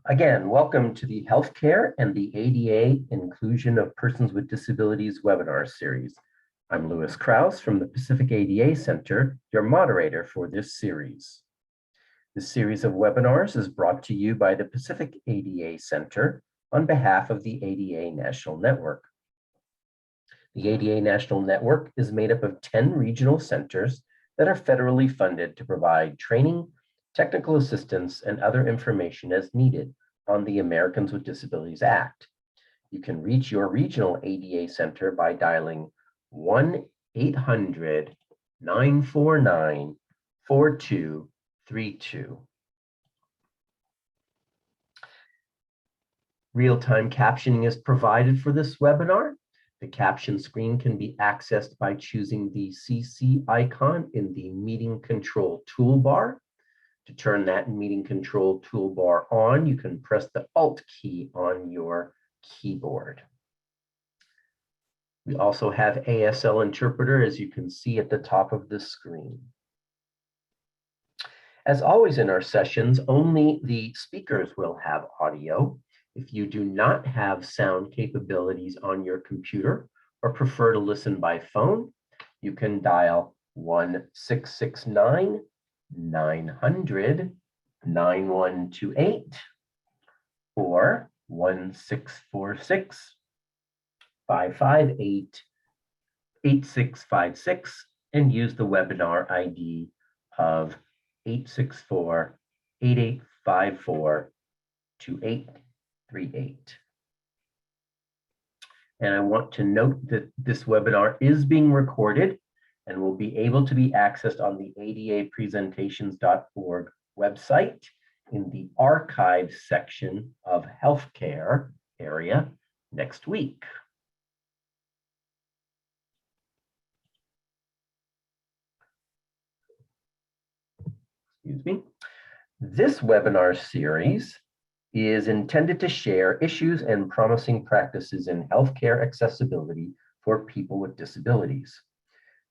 Again, welcome to the Healthcare and the ADA Inclusion of Persons with Disabilities webinar series. I'm Louis Krause from the Pacific ADA Center, your moderator for this series. This series of webinars is brought to you by the Pacific ADA Center on behalf of the ADA National Network. The ADA National Network is made up of 10 regional centers that are federally funded to provide training, technical assistance, and other information as needed on the Americans with Disabilities Act. You can reach your regional ADA center by dialing 1-800-949-4232. Real-time captioning is provided for this webinar. The caption screen can be accessed by choosing the CC icon in the meeting control toolbar. To turn that meeting control toolbar on, you can press the Alt key on your keyboard. We also have ASL interpreter, as you can see at the top of the screen. As always in our sessions, only the speakers will have audio. If you do not have sound capabilities on your computer or prefer to listen by phone, you can dial 1-669-900-9128 or 1-646-558-8656 and use the webinar ID of 864-8854-2838. And I want to note that this webinar is being recorded and will be able to be accessed on the adapresentations.org website in the archives section of healthcare area next week. Excuse me. This webinar series is intended to share issues and promising practices in healthcare accessibility for people with disabilities.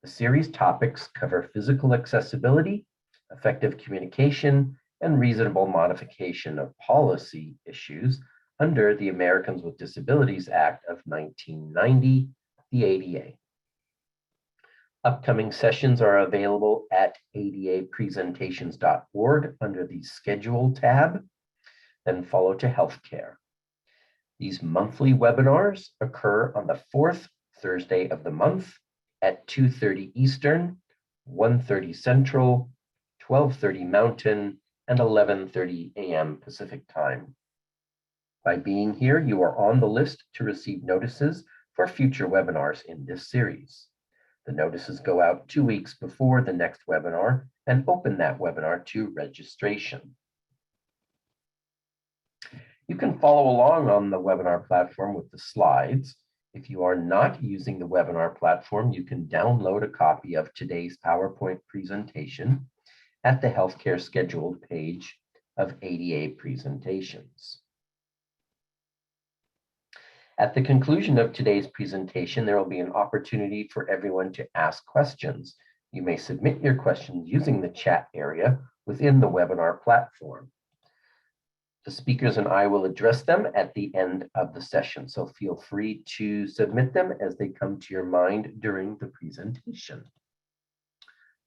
The series topics cover physical accessibility, effective communication, and reasonable modification of policy issues under the Americans with Disabilities Act of 1990, the ADA. Upcoming sessions are available at adapresentations.org under the Schedule tab, then follow to Healthcare. These monthly webinars occur on the fourth Thursday of the month at 2:30 Eastern, 1:30 Central, 12:30 Mountain, and 11:30 a.m. Pacific Time. By being here, you are on the list to receive notices for future webinars in this series. The notices go out 2 weeks before the next webinar and open that webinar to registration. You can follow along on the webinar platform with the slides. If you are not using the webinar platform, you can download a copy of today's PowerPoint presentation at the Healthcare Scheduled page of ADA Presentations. At the conclusion of today's presentation, there will be an opportunity for everyone to ask questions. You may submit your questions using the chat area within the webinar platform. The speakers and I will address them at the end of the session, so feel free to submit them as they come to your mind during the presentation.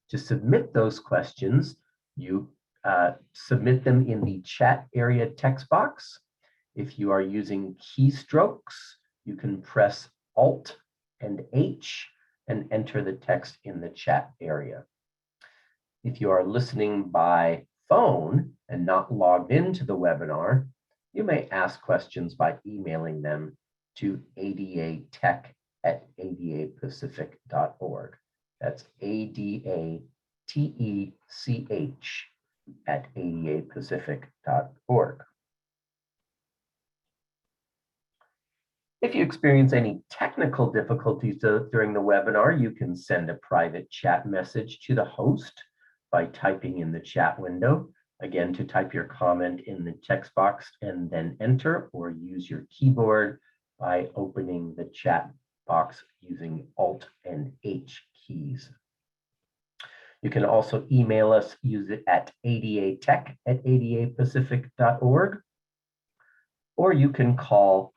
To submit those questions, you submit them in the chat area text box. If you are using keystrokes, you can press Alt and H and enter the text in the chat area. If you are listening by phone and not logged into the webinar, you may ask questions by emailing them to adatech@adapacific.org. That's adatech@adapacific.org. If you experience any technical difficulties during the webinar, you can send a private chat message to the host by typing in the chat window. Again, to type your comment in the text box and then enter, or use your keyboard by opening the chat box using Alt and H keys. You can also email us, use it at adatech@adapacific.org, or you can call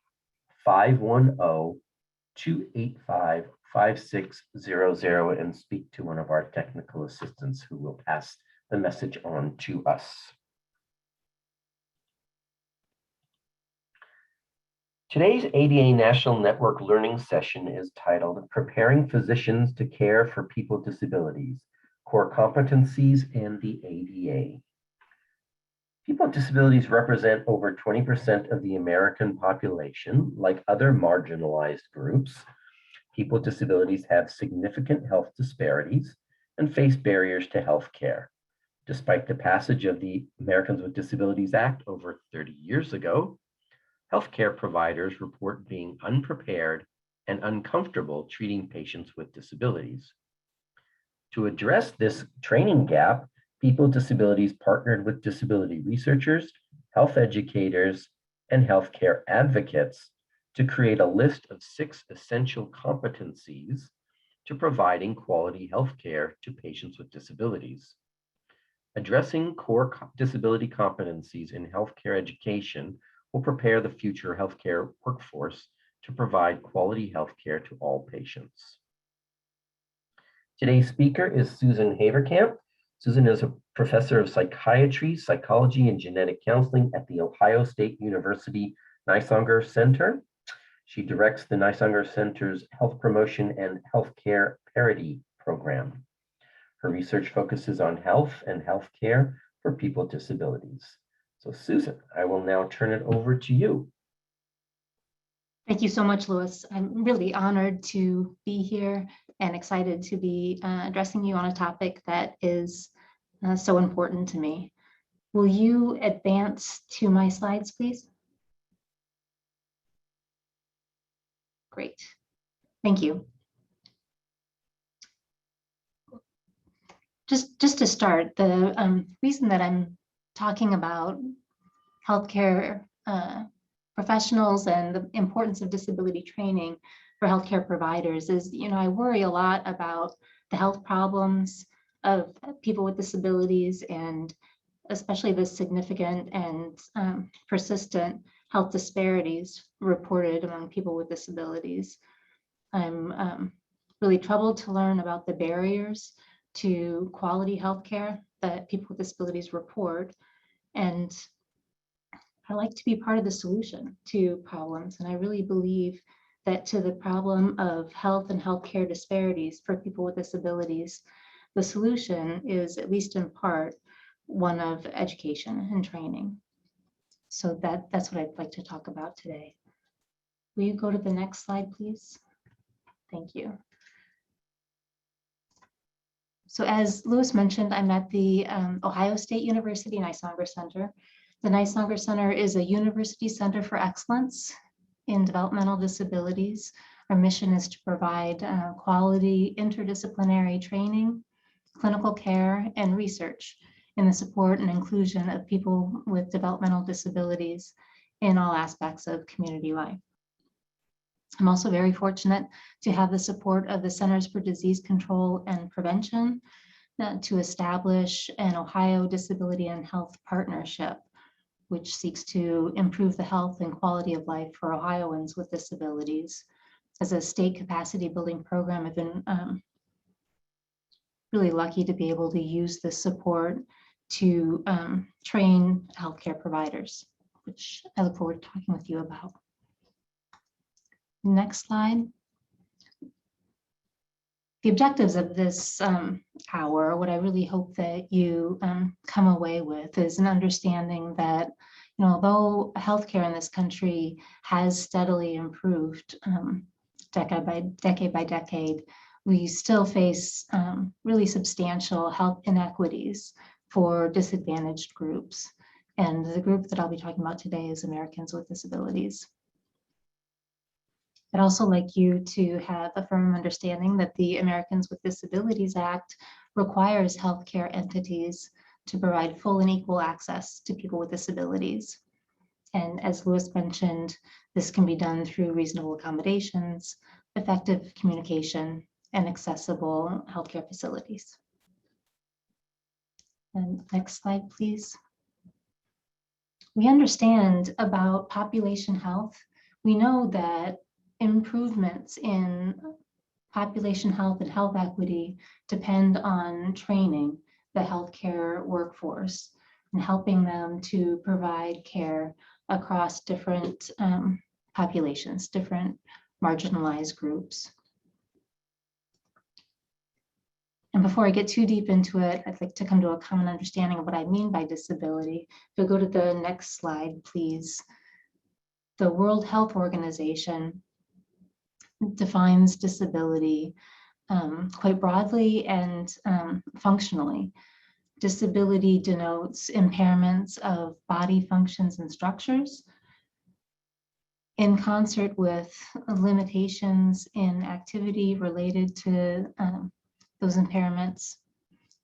510-285-5600 and speak to one of our technical assistants who will pass the message on to us. Today's ADA National Network Learning Session is titled Preparing Physicians to Care for People with Disabilities, Core Competencies and the ADA. People with disabilities represent over 20% of the American population. Like other marginalized groups, people with disabilities have significant health disparities and face barriers to health care. Despite the passage of the Americans with Disabilities Act over 30 years ago, healthcare providers report being unprepared and uncomfortable treating patients with disabilities. To address this training gap, people with disabilities partnered with disability researchers, health educators, and healthcare advocates to create a list of 6 essential competencies to providing quality healthcare to patients with disabilities. Addressing core disability competencies in healthcare education will prepare the future healthcare workforce to provide quality healthcare to all patients. Today's speaker is Susan Haverkamp. Susan is a professor of psychiatry, psychology, and genetic counseling at the Ohio State University Nisanger Center. She directs the Nisanger Center's Health Promotion and Healthcare Parity program. Her research focuses on health and healthcare for people with disabilities. So Susan, I will now turn it over to you. Thank you so much, Louis. I'm really honored to be here and excited to be addressing you on a topic that is so important to me. Will you advance to my slides, please? Great. Thank you. Just to start, the reason that I'm talking about healthcare professionals and the importance of disability training for healthcare providers is, I worry a lot about the health problems of people with disabilities, and especially the significant and persistent health disparities reported among people with disabilities. I'm really troubled to learn about the barriers to quality healthcare that people with disabilities report, and I like to be part of the solution to problems. And I really believe that to the problem of health and healthcare disparities for people with disabilities, the solution is, at least in part, one of education and training. So that's what I'd like to talk about today. Will you go to the next slide, please? Thank you. So as Louis mentioned, I'm at the Ohio State University Nisanger Center. The Nisanger Center is a university center for excellence in developmental disabilities. Our mission is to provide quality interdisciplinary training, clinical care, and research in the support and inclusion of people with developmental disabilities in all aspects of community life. I'm also very fortunate to have the support of the Centers for Disease Control and Prevention to establish an Ohio Disability and Health Partnership, which seeks to improve the health and quality of life for Ohioans with disabilities. As a state capacity building program, I've been really lucky to be able to use this support to train healthcare providers, which I look forward to talking with you about. Next slide. The objectives of this hour, what I really hope that you come away with, is an understanding that, although healthcare in this country has steadily improved decade by decade, we still face really substantial health inequities for disadvantaged groups. And the group that I'll be talking about today is Americans with Disabilities. I'd also like you to have a firm understanding that the Americans with Disabilities Act requires healthcare entities to provide full and equal access to people with disabilities. And as Louis mentioned, this can be done through reasonable accommodations, effective communication, and accessible healthcare facilities. And next slide, please. we understand about population health. We know that improvements in population health and health equity depend on training the healthcare workforce and helping them to provide care across different populations, different marginalized groups. And before I get too deep into it, I'd like to come to a common understanding of what I mean by disability. If you'll go to the next slide, please. The World Health Organization defines disability quite broadly and functionally. Disability denotes impairments of body functions and structures in concert with limitations in activity related to those impairments,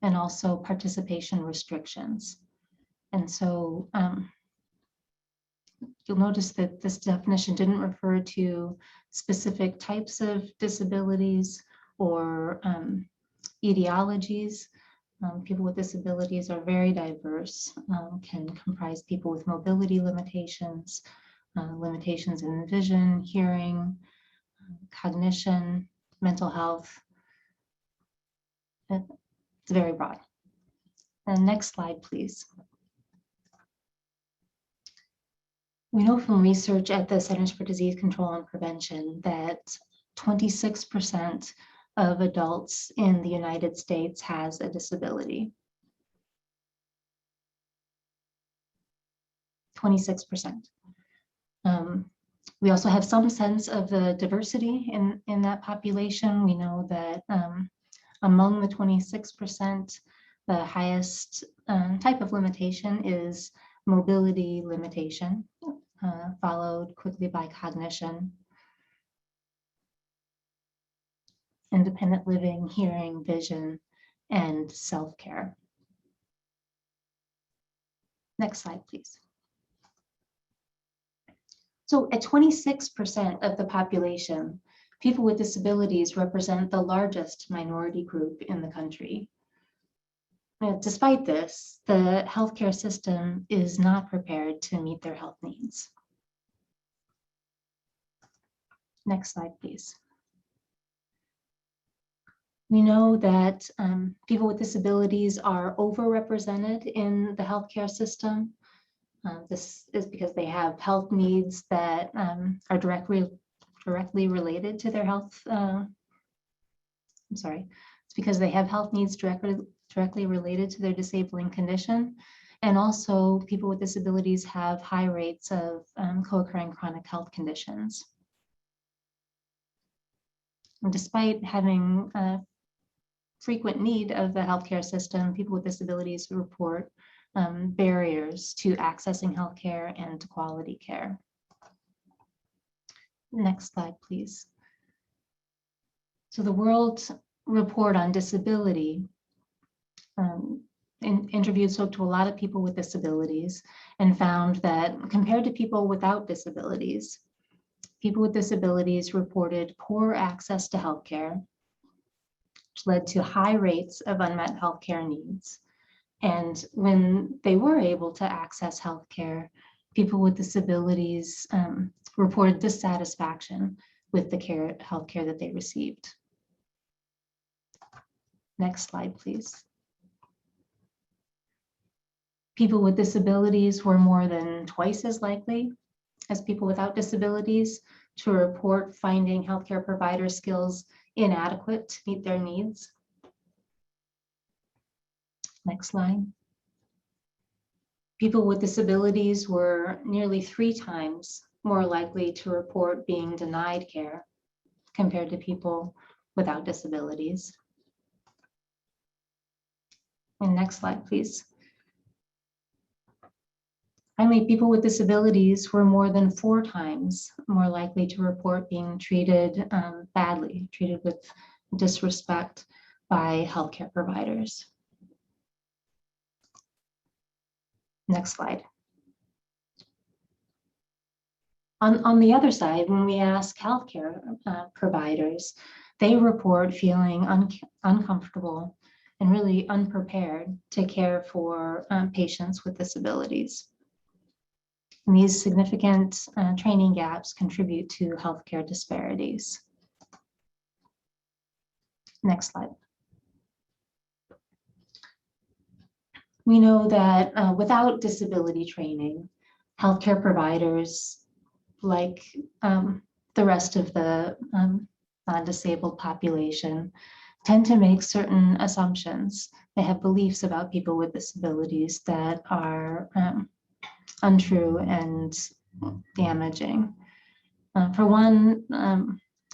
and also participation restrictions. And so you'll notice that this definition didn't refer to specific types of disabilities or etiologies. People with disabilities are very diverse, can comprise people with mobility limitations, limitations in vision, hearing, cognition, mental health. It's very broad. And next slide, please. We know from research at the Centers for Disease Control and Prevention that 26% of adults in the United States has a disability. 26%. We also have some sense of the diversity in that population. We know that among the 26%, the highest type of limitation is mobility limitation, followed quickly by cognition, independent living, hearing, vision, and self-care. Next slide, please. So at 26% of the population, people with disabilities represent the largest minority group in the country. Despite this, the healthcare system is not prepared to meet their health needs. Next slide, please. We know that people with disabilities are overrepresented in the healthcare system. This is because they have health needs that are directly related to their health. It's because they have health needs directly related to their disabling condition. And also people with disabilities have high rates of co-occurring chronic health conditions. And despite having a frequent need of the healthcare system, people with disabilities report barriers to accessing healthcare and to quality care. Next slide, please. So the World Report on Disability spoke to a lot of people with disabilities and found that compared to people without disabilities, people with disabilities reported poor access to healthcare, which led to high rates of unmet healthcare needs. And when they were able to access healthcare, people with disabilities reported dissatisfaction with the healthcare that they received. Next slide, please. People with disabilities were more than twice as likely as people without disabilities to report finding healthcare provider skills inadequate to meet their needs. Next slide. People with disabilities were nearly 3 times more likely to report being denied care compared to people without disabilities. And next slide, please. Finally, people with disabilities were more than 4 times more likely to report being treated badly, treated with disrespect by healthcare providers. Next slide. On the other side, when we ask healthcare providers, they report feeling uncomfortable and really unprepared to care for patients with disabilities. And these significant training gaps contribute to healthcare disparities. Next slide. We know that without disability training, healthcare providers, like the rest of the non-disabled population, tend to make certain assumptions. They have beliefs about people with disabilities that are untrue and damaging. For one,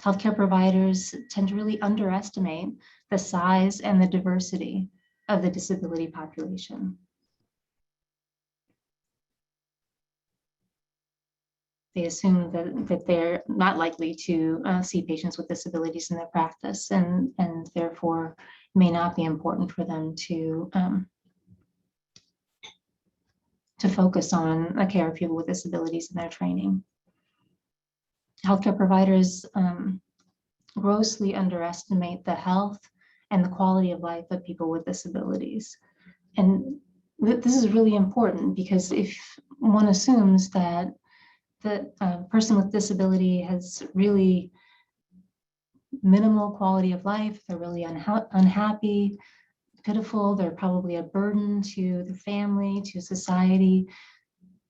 healthcare providers tend to really underestimate the size and the diversity of the disability population. They assume that they're not likely to see patients with disabilities in their practice, and therefore may not be important for them to focus on the care of people with disabilities in their training. Healthcare providers grossly underestimate the health and the quality of life of people with disabilities. And this is really important, because if one assumes that the person with disability has really minimal quality of life, they're really unhappy, pitiful, they're probably a burden to the family, to society.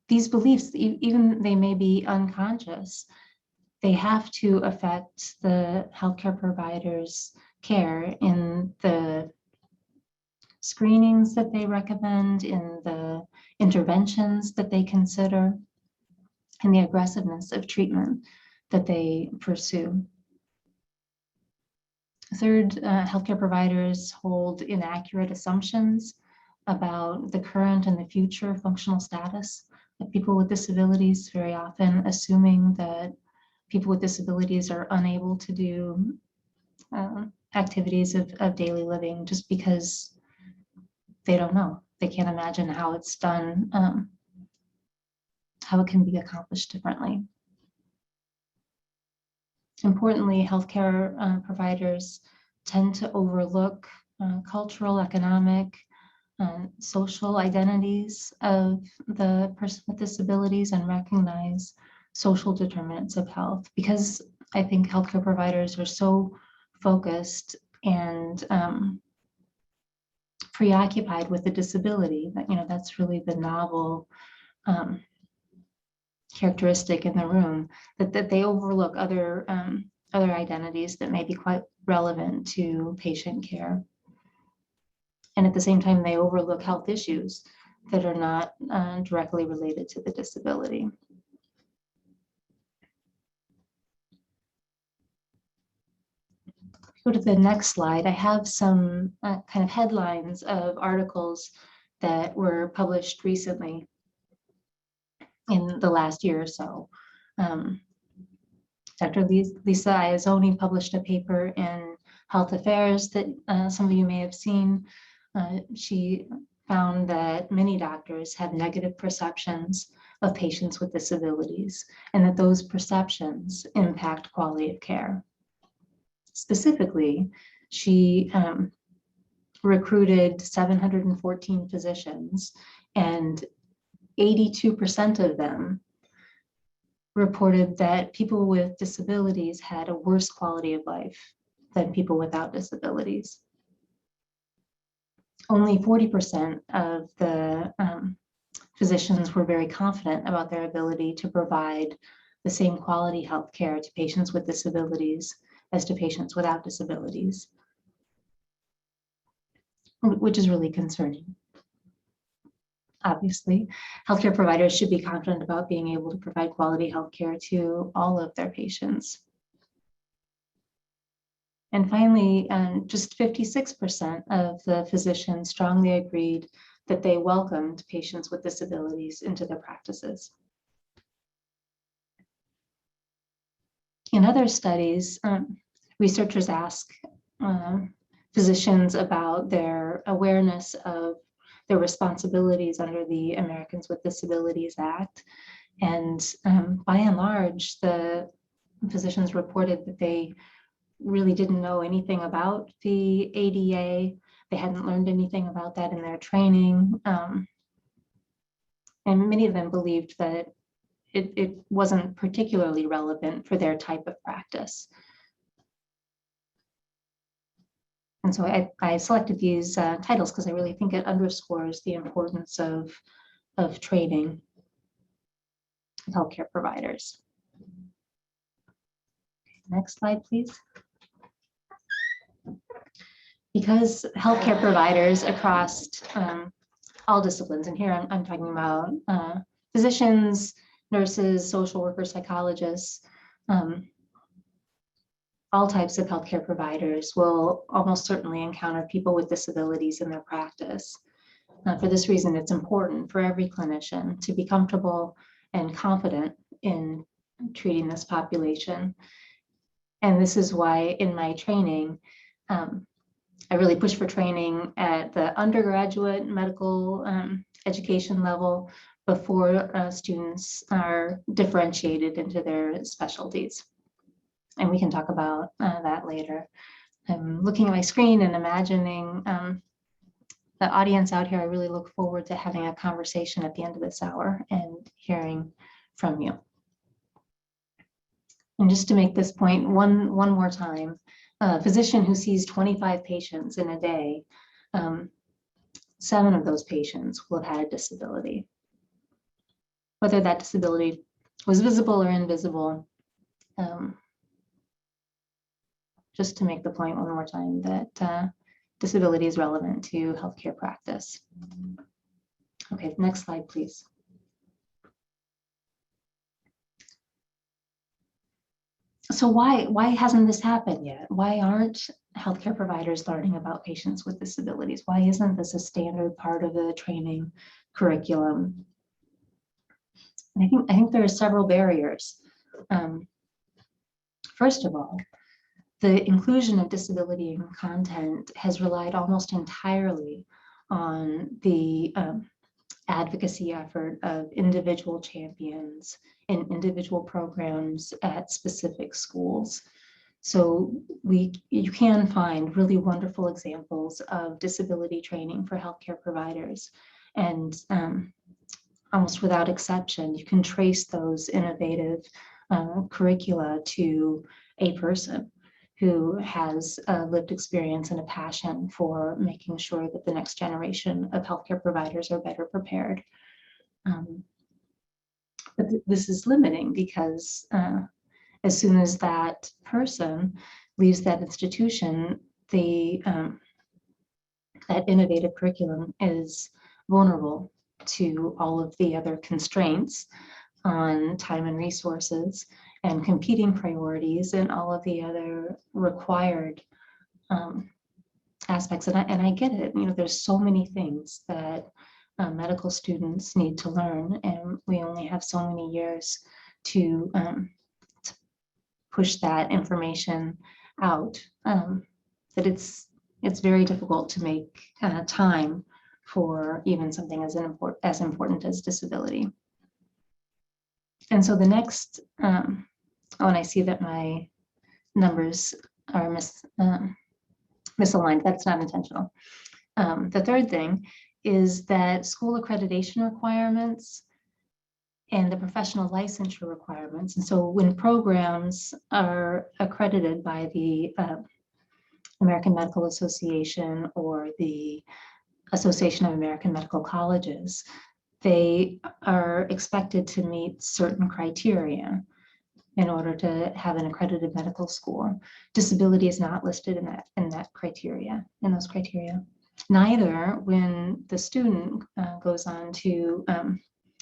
These beliefs, even they may be unconscious, they have to affect the healthcare provider's care in the screenings that they recommend, in the interventions that they consider, and the aggressiveness of treatment that they pursue. Third, healthcare providers hold inaccurate assumptions about the current and the future functional status of people with disabilities, very often assuming that people with disabilities are unable to do activities of daily living just because they don't know. They can't imagine how it's done, how it can be accomplished differently. Importantly, healthcare providers tend to overlook cultural, economic, social identities of the person with disabilities and recognize social determinants of health, because I think healthcare providers are so focused and preoccupied with the disability that, that's really the novel characteristic in the room, that they overlook other identities that may be quite relevant to patient care. And at the same time, they overlook health issues that are not directly related to the disability. Go to the next slide. I have some kind of headlines of articles that were published recently in the last year or so. Dr. Lisa Iazzoni published a paper in Health Affairs that some of you may have seen. She found that many doctors have negative perceptions of patients with disabilities, and that those perceptions impact quality of care. Specifically, she recruited 714 physicians, and 82% of them reported that people with disabilities had a worse quality of life than people without disabilities. Only 40% of the physicians were very confident about their ability to provide the same quality health care to patients with disabilities as to patients without disabilities, which is really concerning. Obviously, healthcare providers should be confident about being able to provide quality healthcare to all of their patients. And finally, just 56% of the physicians strongly agreed that they welcomed patients with disabilities into their practices. In other studies, researchers ask physicians about their awareness of their responsibilities under the Americans with Disabilities Act. And by and large, the physicians reported that they really didn't know anything about the ADA. They hadn't learned anything about that in their training. And many of them believed that it wasn't particularly relevant for their type of practice. And so I selected these titles because I really think it underscores the importance of training healthcare providers. Next slide, please. Because healthcare providers across all disciplines, and here I'm talking about physicians, nurses, social workers, psychologists, all types of healthcare providers will almost certainly encounter people with disabilities in their practice. For this reason, it's important for every clinician to be comfortable and confident in treating this population. And this is why in my training, I really push for training at the undergraduate medical education level before students are differentiated into their specialties. And we can talk about that later. I'm looking at my screen and imagining the audience out here. I really look forward to having a conversation at the end of this hour and hearing from you. And just to make this point one more time, a physician who sees 25 patients in a day, 7 of those patients will have had a disability. Whether that disability was visible or invisible, just to make the point one more time that disability is relevant to healthcare practice. Okay, next slide, please. So why hasn't this happened yet? Why aren't healthcare providers learning about patients with disabilities? Why isn't this a standard part of the training curriculum? And I think there are several barriers. First of all, the inclusion of disability in content has relied almost entirely on the advocacy effort of individual champions in individual programs at specific schools. So you can find really wonderful examples of disability training for healthcare providers. And almost without exception, you can trace those innovative curricula to a person who has a lived experience and a passion for making sure that the next generation of healthcare providers are better prepared. But this is limiting because as soon as that person leaves that institution, that innovative curriculum is vulnerable to all of the other constraints on time and resources and competing priorities and all of the other required aspects. And I get it, there's so many things that medical students need to learn, and we only have so many years to push that information out, that it's very difficult to make time for even something as important as disability. And so the next, and I see that my numbers are misaligned. That's not intentional. The third thing is that school accreditation requirements and the professional licensure requirements. And so when programs are accredited by the American Medical Association or the Association of American Medical Colleges, they are expected to meet certain criteria in order to have an accredited medical school. Disability is not listed in those criteria. Neither when the student goes on to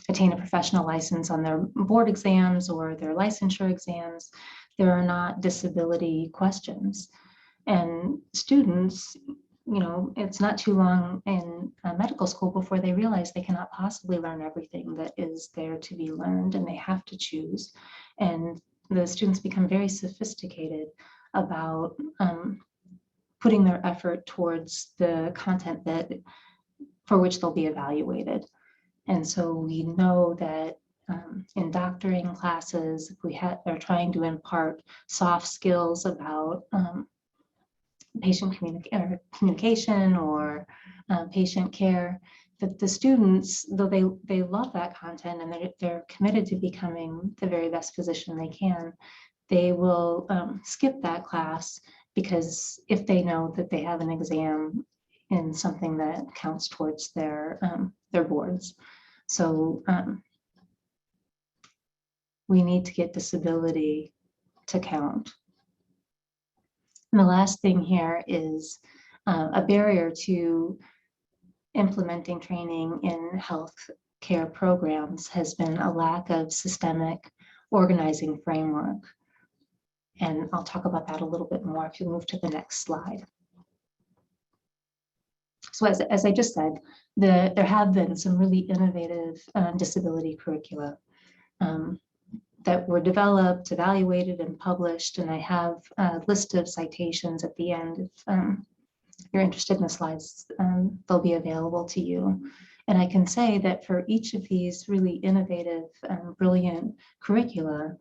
attain a professional license on their board exams or their licensure exams, there are not disability questions. And students, it's not too long in medical school before they realize they cannot possibly learn everything that is there to be learned, and they have to choose. And the students become very sophisticated about putting their effort towards the content for which they'll be evaluated. And so we know that in doctoring classes, if we are trying to impart soft skills about patient communication or patient care, the students, though they love that content and they're committed to becoming the very best physician they can, they will skip that class because if they know that they have an exam in something that counts towards their boards. So we need to get disability to count. And the last thing here is a barrier to implementing training in health care programs has been a lack of systemic organizing framework. And I'll talk about that a little bit more if you move to the next slide. So as I just said, there have been some really innovative disability curricula that were developed, evaluated, and published. And I have a list of citations at the end. If you're interested in the slides, they'll be available to you. And I can say that for each of these really innovative, brilliant curricula,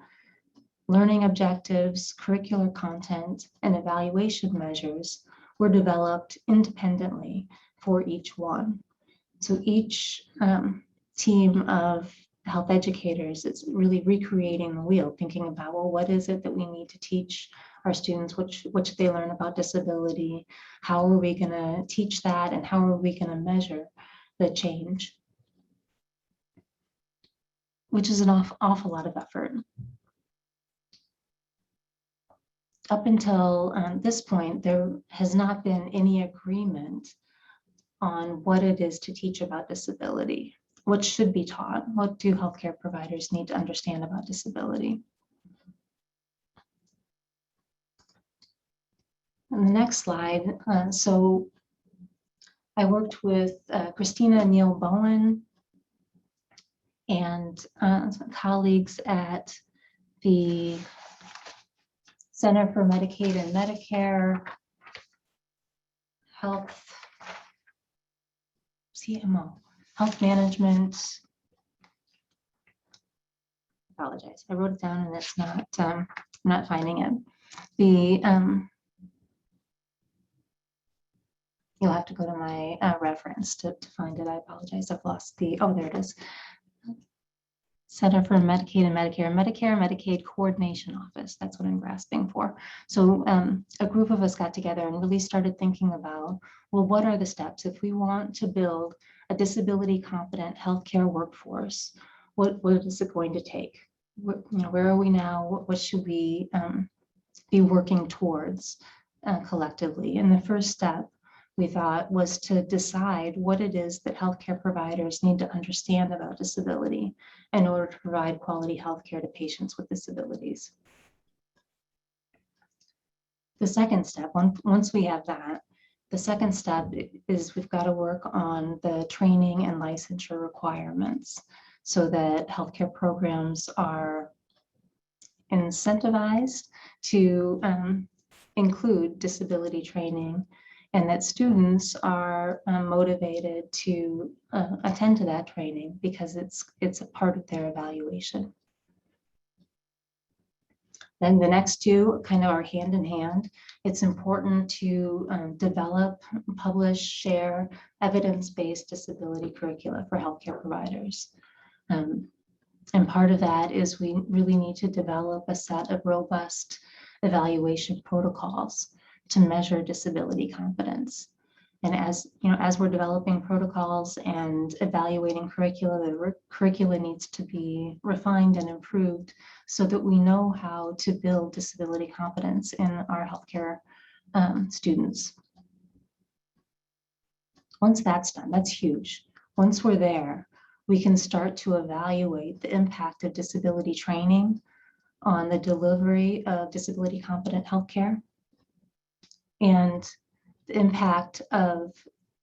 learning objectives, curricular content, and evaluation measures were developed independently for each one. So each team of health educators is really recreating the wheel, thinking about, well, what is it that we need to teach our students, what should they learn about disability? How are we going to teach that? And how are we going to measure the change? Which is an awful lot of effort. Up until this point, there has not been any agreement on what it is to teach about disability. What should be taught? What do healthcare providers need to understand about disability? On the next slide, so I worked with Christina Neal Bowen and some colleagues at the Center for Medicaid and Medicare Health, CMO, Health Management. Apologize, I wrote it down and it's not, I'm not finding it. You'll have to go to my reference to find it. I apologize, I've lost the, oh, there it is. Center for Medicaid and Medicaid Coordination Office. That's what I'm grasping for. So a group of us got together and really started thinking about, well, what are the steps if we want to build a disability competent healthcare workforce? What is it going to take? Where are we now? What should we be working towards collectively? And the first step we thought was to decide what it is that healthcare providers need to understand about disability in order to provide quality healthcare to patients with disabilities. The second step, once we have that, the second step is we've got to work on the training and licensure requirements so that healthcare programs are incentivized to include disability training, and that students are motivated to attend to that training because it's a part of their evaluation. Then the next two kind of are hand in hand. It's important to develop, publish, share evidence-based disability curricula for healthcare providers. And part of that is we really need to develop a set of robust evaluation protocols to measure disability competence. And as we're developing protocols and evaluating curricula, the curricula needs to be refined and improved so that we know how to build disability competence in our healthcare students. Once that's done, that's huge. Once we're there, we can start to evaluate the impact of disability training on the delivery of disability competent healthcare and the impact of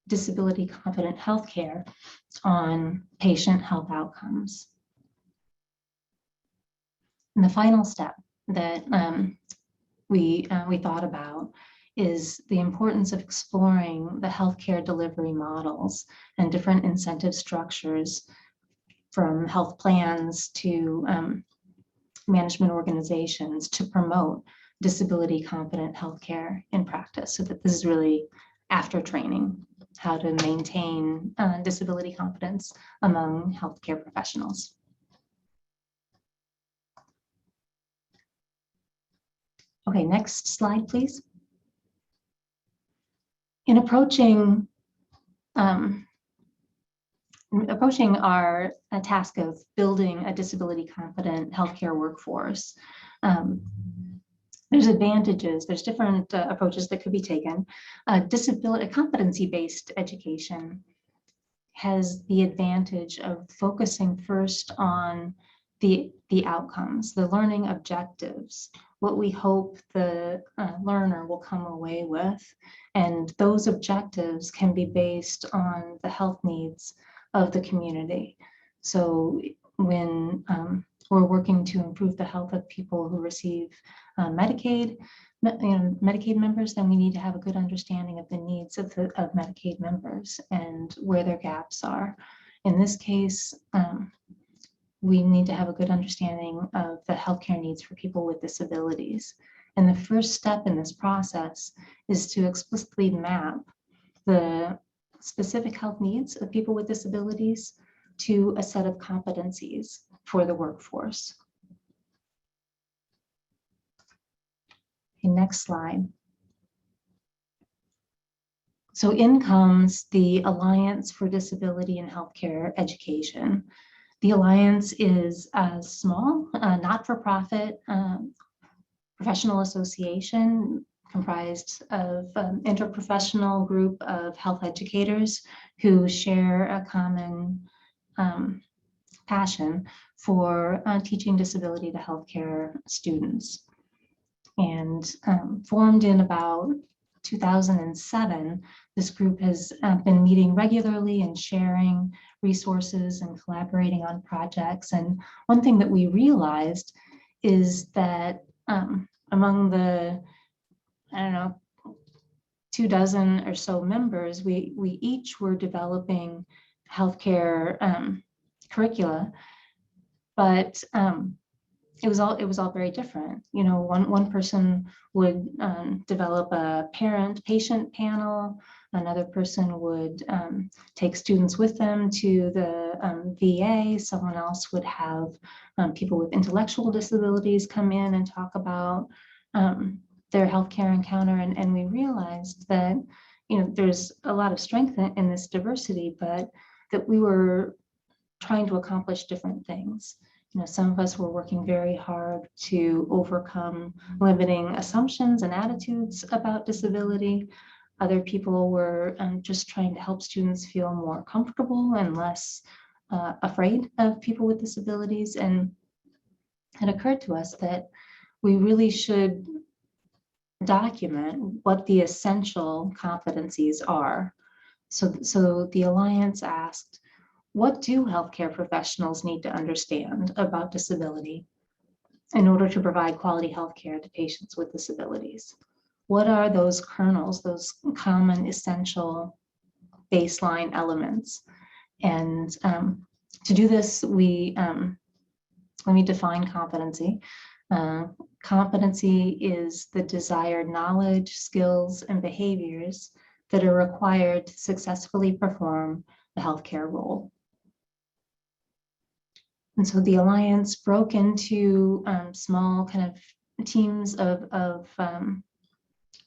disability competent healthcare on patient health outcomes. And the final step that we thought about is the importance of exploring the healthcare delivery models and different incentive structures from health plans to management organizations to promote disability competent healthcare in practice. So that this is really after training. how to maintain disability competence among healthcare professionals. Okay, next slide, please. In approaching our task of building a disability competent healthcare workforce, there's advantages, there's different approaches that could be taken. Disability competency-based education has the advantage of focusing first on the outcomes, the learning objectives, what we hope the learner will come away with. And those objectives can be based on the health needs of the community. So when we're working to improve the health of people who receive Medicaid members, then we need to have a good understanding of the needs of Medicaid members and where their gaps are. In this case, we need to have a good understanding of the healthcare needs for people with disabilities. And the first step in this process is to explicitly map the specific health needs of people with disabilities to a set of competencies for the workforce. Okay, next slide. So in comes the Alliance for Disability and Healthcare Education. The Alliance is a small, not-for-profit professional association comprised of an interprofessional group of health educators who share a common passion for teaching disability to healthcare students. And formed in about 2007, this group has been meeting regularly and sharing resources and collaborating on projects. And one thing that we realized is that among the, 24 or so members, we each were developing healthcare curricula, but it was all very different. You know, one person would develop a parent-patient panel. Another person would take students with them to the VA. Someone else would have people with intellectual disabilities come in and talk about their healthcare encounter. And we realized that, there's a lot of strength in this diversity, but that we were trying to accomplish different things. Some of us were working very hard to overcome limiting assumptions and attitudes about disability. Other people were just trying to help students feel more comfortable and less afraid of people with disabilities. And it occurred to us that we really should document what the essential competencies are. So the Alliance asked, what do healthcare professionals need to understand about disability in order to provide quality healthcare to patients with disabilities? What are those kernels, those common essential baseline elements? And to do this, let me define competency. Competency is the desired knowledge, skills, and behaviors that are required to successfully perform the healthcare role. And so the Alliance broke into small kind of teams of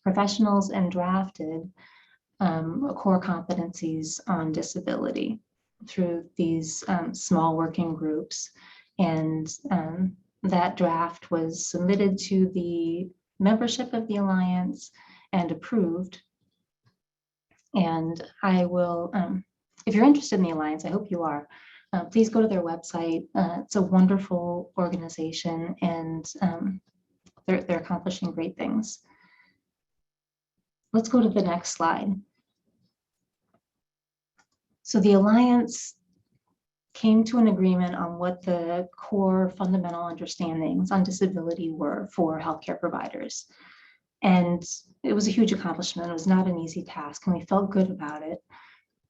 professionals and drafted core competencies on disability through these small working groups. And that draft was submitted to the membership of the Alliance and approved. And I will, if you're interested in the Alliance, I hope you are, please go to their website. It's a wonderful organization, and they're accomplishing great things. Let's go to the next slide. So the Alliance came to an agreement on what the core fundamental understandings on disability were for healthcare providers. And it was a huge accomplishment. It was not an easy task, and we felt good about it.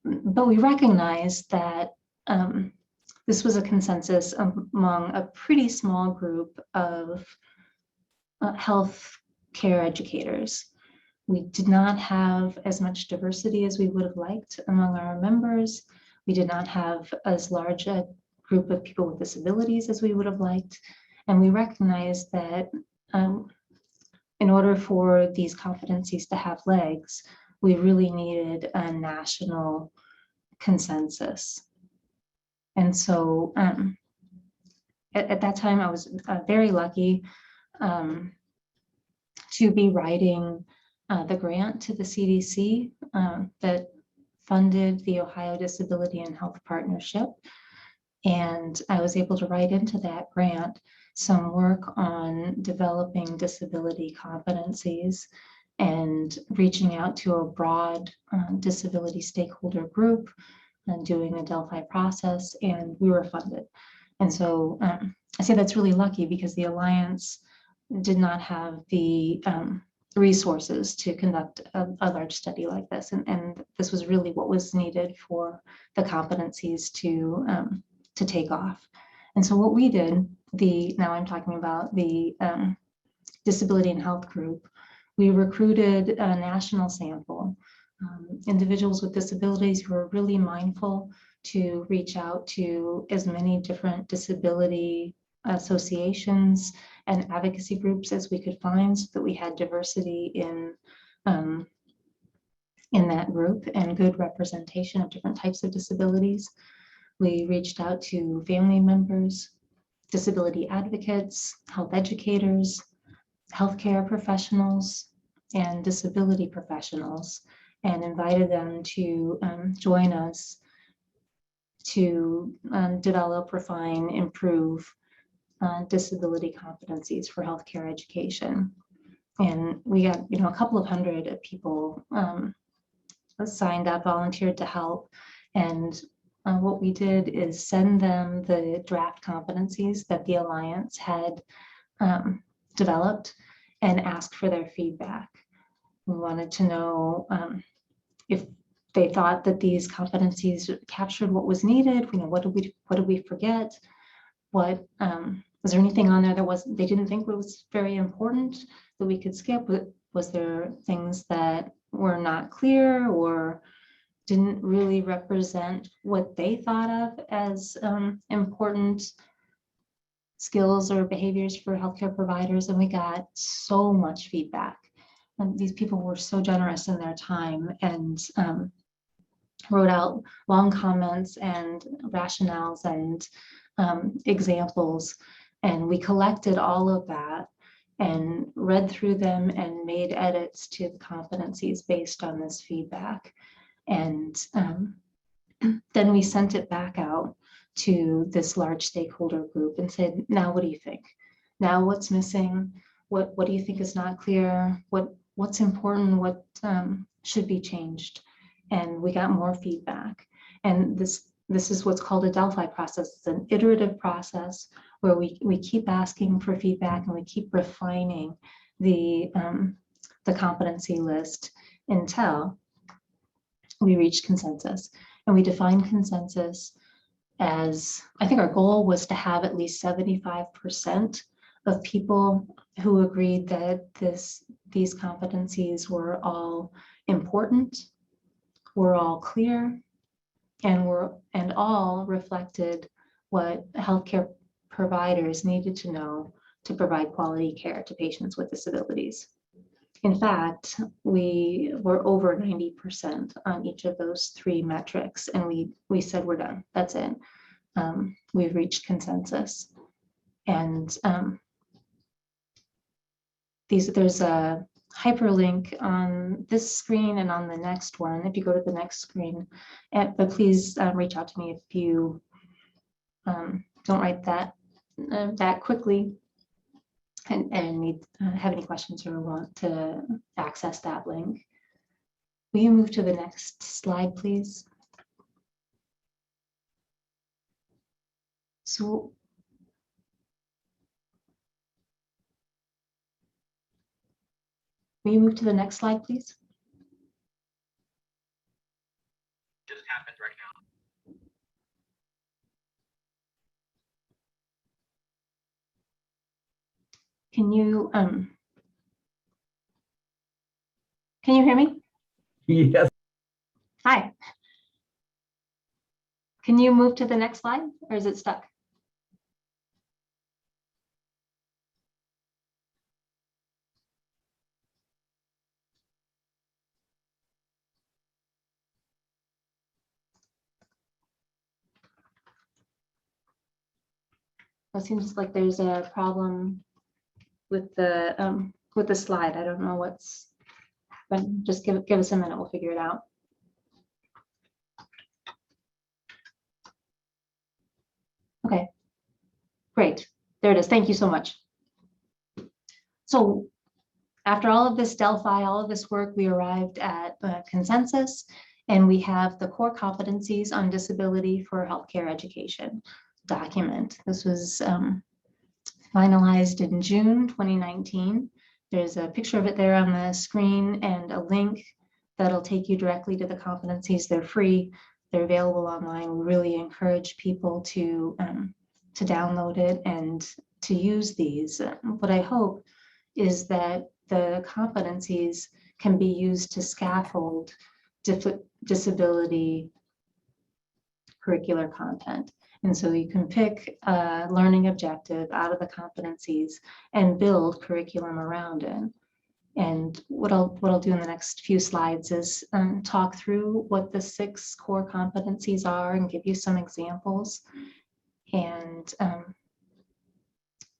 But we recognized that this was a consensus among a pretty small group of health care educators. We did not have as much diversity as we would have liked among our members. We did not have as large a group of people with disabilities as we would have liked. And we recognized that in order for these competencies to have legs, we really needed a national consensus. And so at that time, I was very lucky to be writing the grant to the CDC that funded the Ohio Disability and Health Partnership. And I was able to write into that grant some work on developing disability competencies and reaching out to a broad disability stakeholder group and doing a Delphi process, and we were funded. And so I say that's really lucky because the Alliance did not have the resources to conduct a large study like this. And this was really what was needed for the competencies to take off. And so what we did, now I'm talking about the Disability and Health Group, we recruited a national sample, individuals with disabilities who are really mindful to reach out to as many different disability associations and advocacy groups as we could find, so that we had diversity in that group and good representation of different types of disabilities. We reached out to family members, disability advocates, health educators, healthcare professionals, and disability professionals, and invited them to join us to develop, refine, improve disability competencies for healthcare education. And we got a couple of hundred people signed up, volunteered to help. And what we did is send them the draft competencies that the Alliance had developed and ask for their feedback. We wanted to know if they thought that these competencies captured what was needed. What did we forget? What was there anything on there that they didn't think was very important that we could skip? Was there things that were not clear or didn't really represent what they thought of as important skills or behaviors for healthcare providers? And we got so much feedback. And these people were so generous in their time and wrote out long comments and rationales and examples. And we collected all of that and read through them and made edits to the competencies based on this feedback. And then we sent it back out to this large stakeholder group and said, now what do you think? Now what's missing? What do you think is not clear? What's important? What should be changed? And we got more feedback. And this is what's called a Delphi process. It's an iterative process where we keep asking for feedback and we keep refining the competency list until we reach consensus. And we define consensus as, I think our goal was to have at least 75% of people who agreed that these competencies were all important, were all clear, and all reflected what healthcare providers needed to know to provide quality care to patients with disabilities. In fact, we were over 90% on each of those three metrics, and we said, we're done, that's it. We've reached consensus. And there's a hyperlink on this screen and on the next one, if you go to the next screen. But please reach out to me if you don't write that quickly and need have any questions or want to access that link. Will you move to the next slide, please? So will you move to the next slide, please? Just happened right now. Can you Can you hear me? Yes. Hi. Can you move to the next slide, or is it stuck? It seems like there's a problem with the slide. I don't know what's happened. Just give us a minute. We'll figure it out. Okay, great. There it is. Thank you so much. So after all of this Delphi, all of this work, we arrived at a consensus, and we have the core competencies on disability for healthcare education document. This was finalized in June 2019. There's a picture of it there on the screen and a link that'll take you directly to the competencies. They're free. They're available online. We really encourage people to download it and to use these. What I hope is that the competencies can be used to scaffold disability curricular content. And so you can pick a learning objective out of the competencies and build curriculum around it. And what I'll do in the next few slides is talk through what the 6 core competencies are and give you some examples. And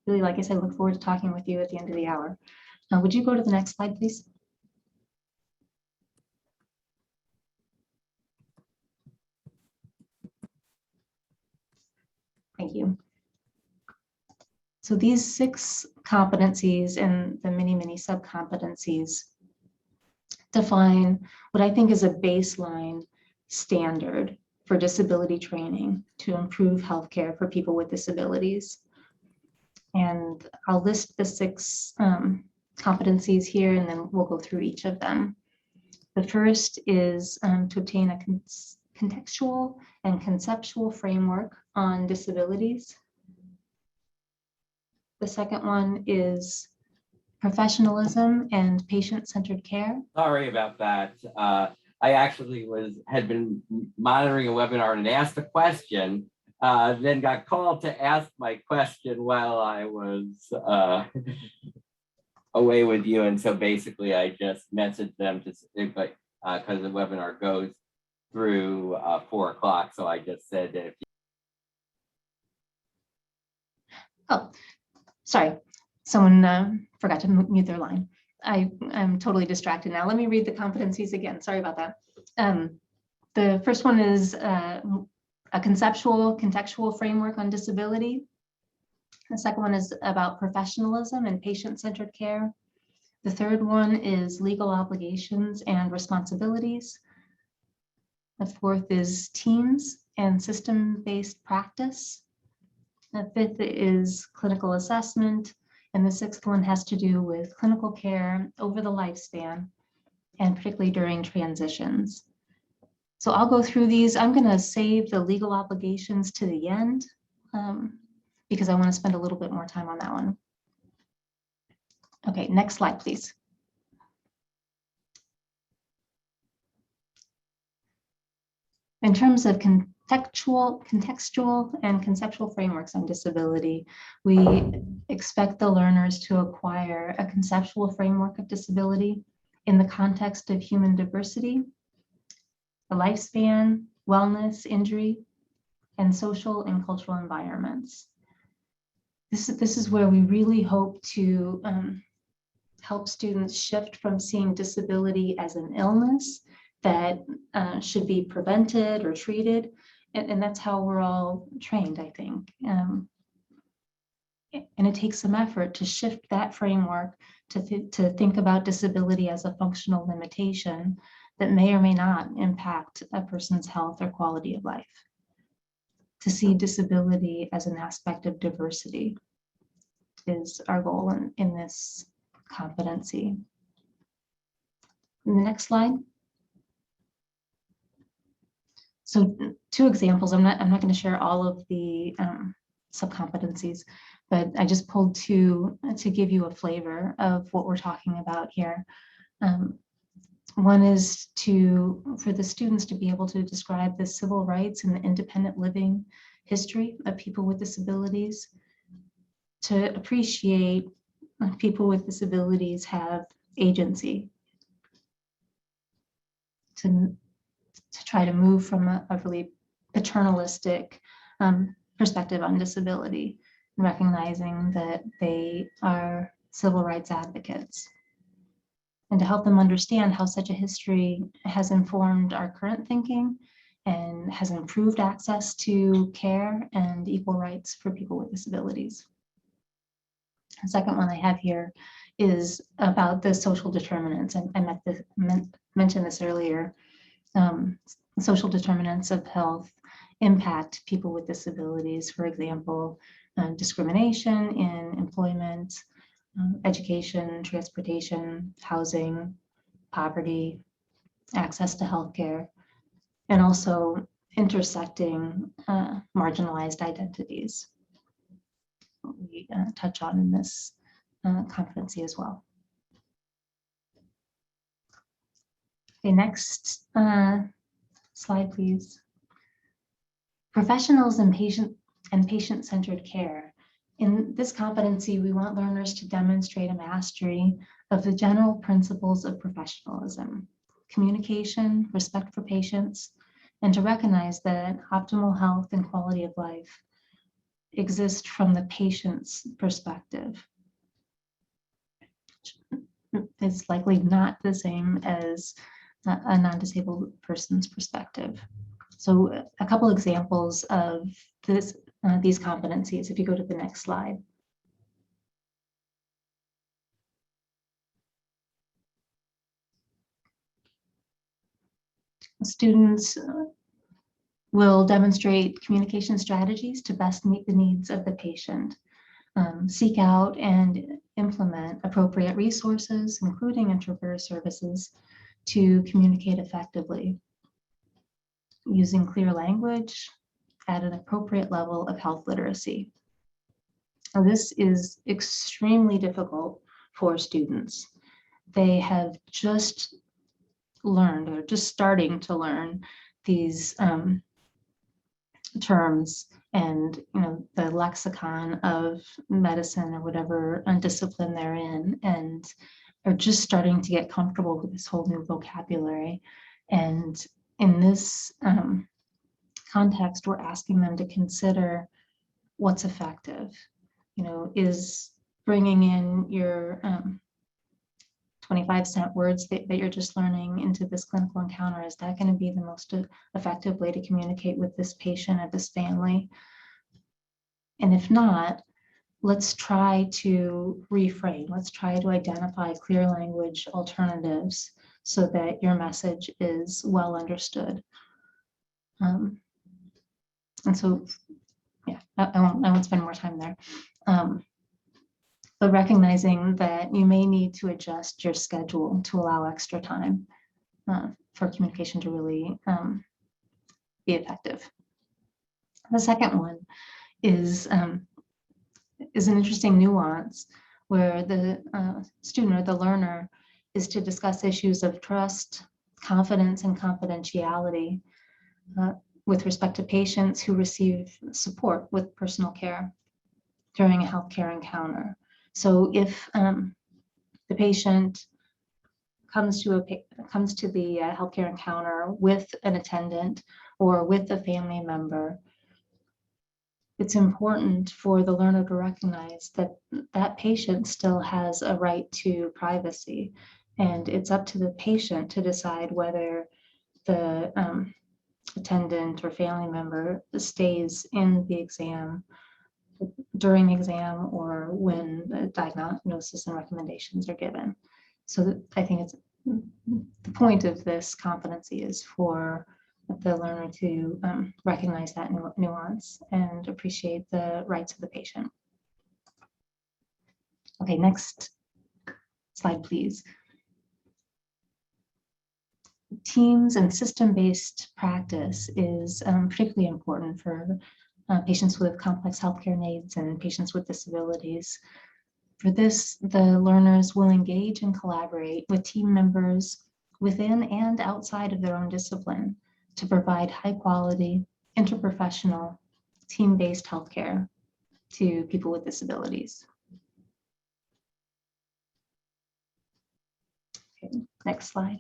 really, like I said, look forward to talking with you at the end of the hour. Would you go to the next slide, please? Thank you. So these 6 competencies and the many sub-competencies define what I think is a baseline standard for disability training to improve healthcare for people with disabilities. And I'll list the 6 competencies here, and then we'll go through each of them. The first is to obtain a contextual and conceptual framework on disabilities. The second one is professionalism and patient-centered care. Sorry about that. I actually had been monitoring a webinar and asked a question, then got called to ask my question while I was away with you. And so basically I just messaged them to say, but because the webinar goes through 4 o'clock. So I just said that if Oh, sorry, someone forgot to mute their line. I'm totally distracted now. Let me read the competencies again. Sorry about that. The first one is a conceptual, contextual framework on disability. The second one is about professionalism and patient-centered care. The third one is legal obligations and responsibilities. The fourth is teams and system-based practice. The fifth is clinical assessment. And the sixth one has to do with clinical care over the lifespan, and particularly during transitions. So I'll go through these. I'm going to save the legal obligations to the end because I want to spend a little bit more time on that one. Okay, next slide, please. In terms of contextual and conceptual frameworks on disability, we expect the learners to acquire a conceptual framework of disability in the context of human diversity, the lifespan, wellness, injury, and social and cultural environments. This is where we really hope to help students shift from seeing disability as an illness that should be prevented or treated. And that's how we're all trained, I think. And it takes some effort to shift that framework to think about disability as a functional limitation that may or may not impact a person's health or quality of life. To see disability as an aspect of diversity is our goal in this competency. In the next slide. So 2 examples. I'm not going to share all of the sub-competencies, but I just pulled 2 to give you a flavor of what we're talking about here. One is for the students to be able to describe the civil rights and the independent living history of people with disabilities, to appreciate people with disabilities have agency, to try to move from a really paternalistic perspective on disability, recognizing that they are civil rights advocates, and to help them understand how such a history has informed our current thinking and has improved access to care and equal rights for people with disabilities. The second one I have here is about the social determinants. I mentioned this earlier. Social determinants of health impact people with disabilities, for example, discrimination in employment, education, transportation, housing, poverty, access to healthcare, and also intersecting marginalized identities. We touch on in this competency as well. Okay, next slide, please. Professionals and patient-centered care. In this competency, we want learners to demonstrate a mastery of the general principles of professionalism, communication, respect for patients, and to recognize that optimal health and quality of life exist from the patient's perspective. It's likely not the same as a non-disabled person's perspective. So a couple examples of these competencies, if you go to the next slide. Students will demonstrate communication strategies to best meet the needs of the patient, seek out and implement appropriate resources, including interpreter services, to communicate effectively, using clear language at an appropriate level of health literacy. Now, this is extremely difficult for students. They have just learned, or just starting to learn, these terms and the lexicon of medicine or whatever discipline they're in, and are just starting to get comfortable with this whole new vocabulary. And in this context, we're asking them to consider what's effective. Is bringing in your 25-cent words that you're just learning into this clinical encounter, is that going to be the most effective way to communicate with this patient or this family? And if not, let's try to reframe. Let's try to identify clear language alternatives so that your message is well understood. And so, yeah, I won't spend more time there. But recognizing that you may need to adjust your schedule to allow extra time for communication to really be effective. The second one is an interesting nuance where the student or the learner is to discuss issues of trust, confidence, and confidentiality with respect to patients who receive support with personal care during a healthcare encounter. So if the patient comes to the healthcare encounter with an attendant or with a family member, it's important for the learner to recognize that that patient still has a right to privacy, and it's up to the patient to decide whether the attendant or family member stays in the exam, during the exam, or when the diagnosis and recommendations are given. So I think it's the point of this competency is for the learner to recognize that nuance and appreciate the rights of the patient. Okay, next slide, please. Teams and system-based practice is particularly important for patients with complex healthcare needs and patients with disabilities. For this, the learners will engage and collaborate with team members within and outside of their own discipline to provide high quality, interprofessional, team-based healthcare to people with disabilities. Okay, next slide.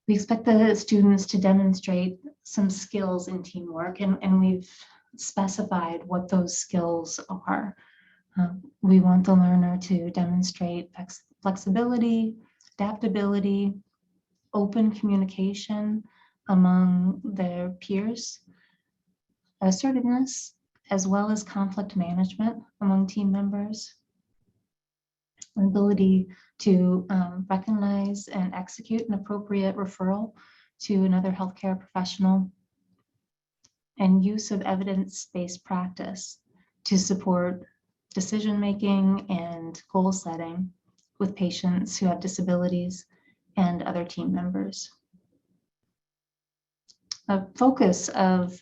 We expect the students to demonstrate some skills in teamwork, and we've specified what those skills are. We want the learner to demonstrate flexibility, adaptability, open communication among their peers, assertiveness, as well as conflict management among team members, ability to recognize and execute an appropriate referral to another healthcare professional, and use of evidence-based practice to support decision-making and goal setting with patients who have disabilities and other team members. A focus of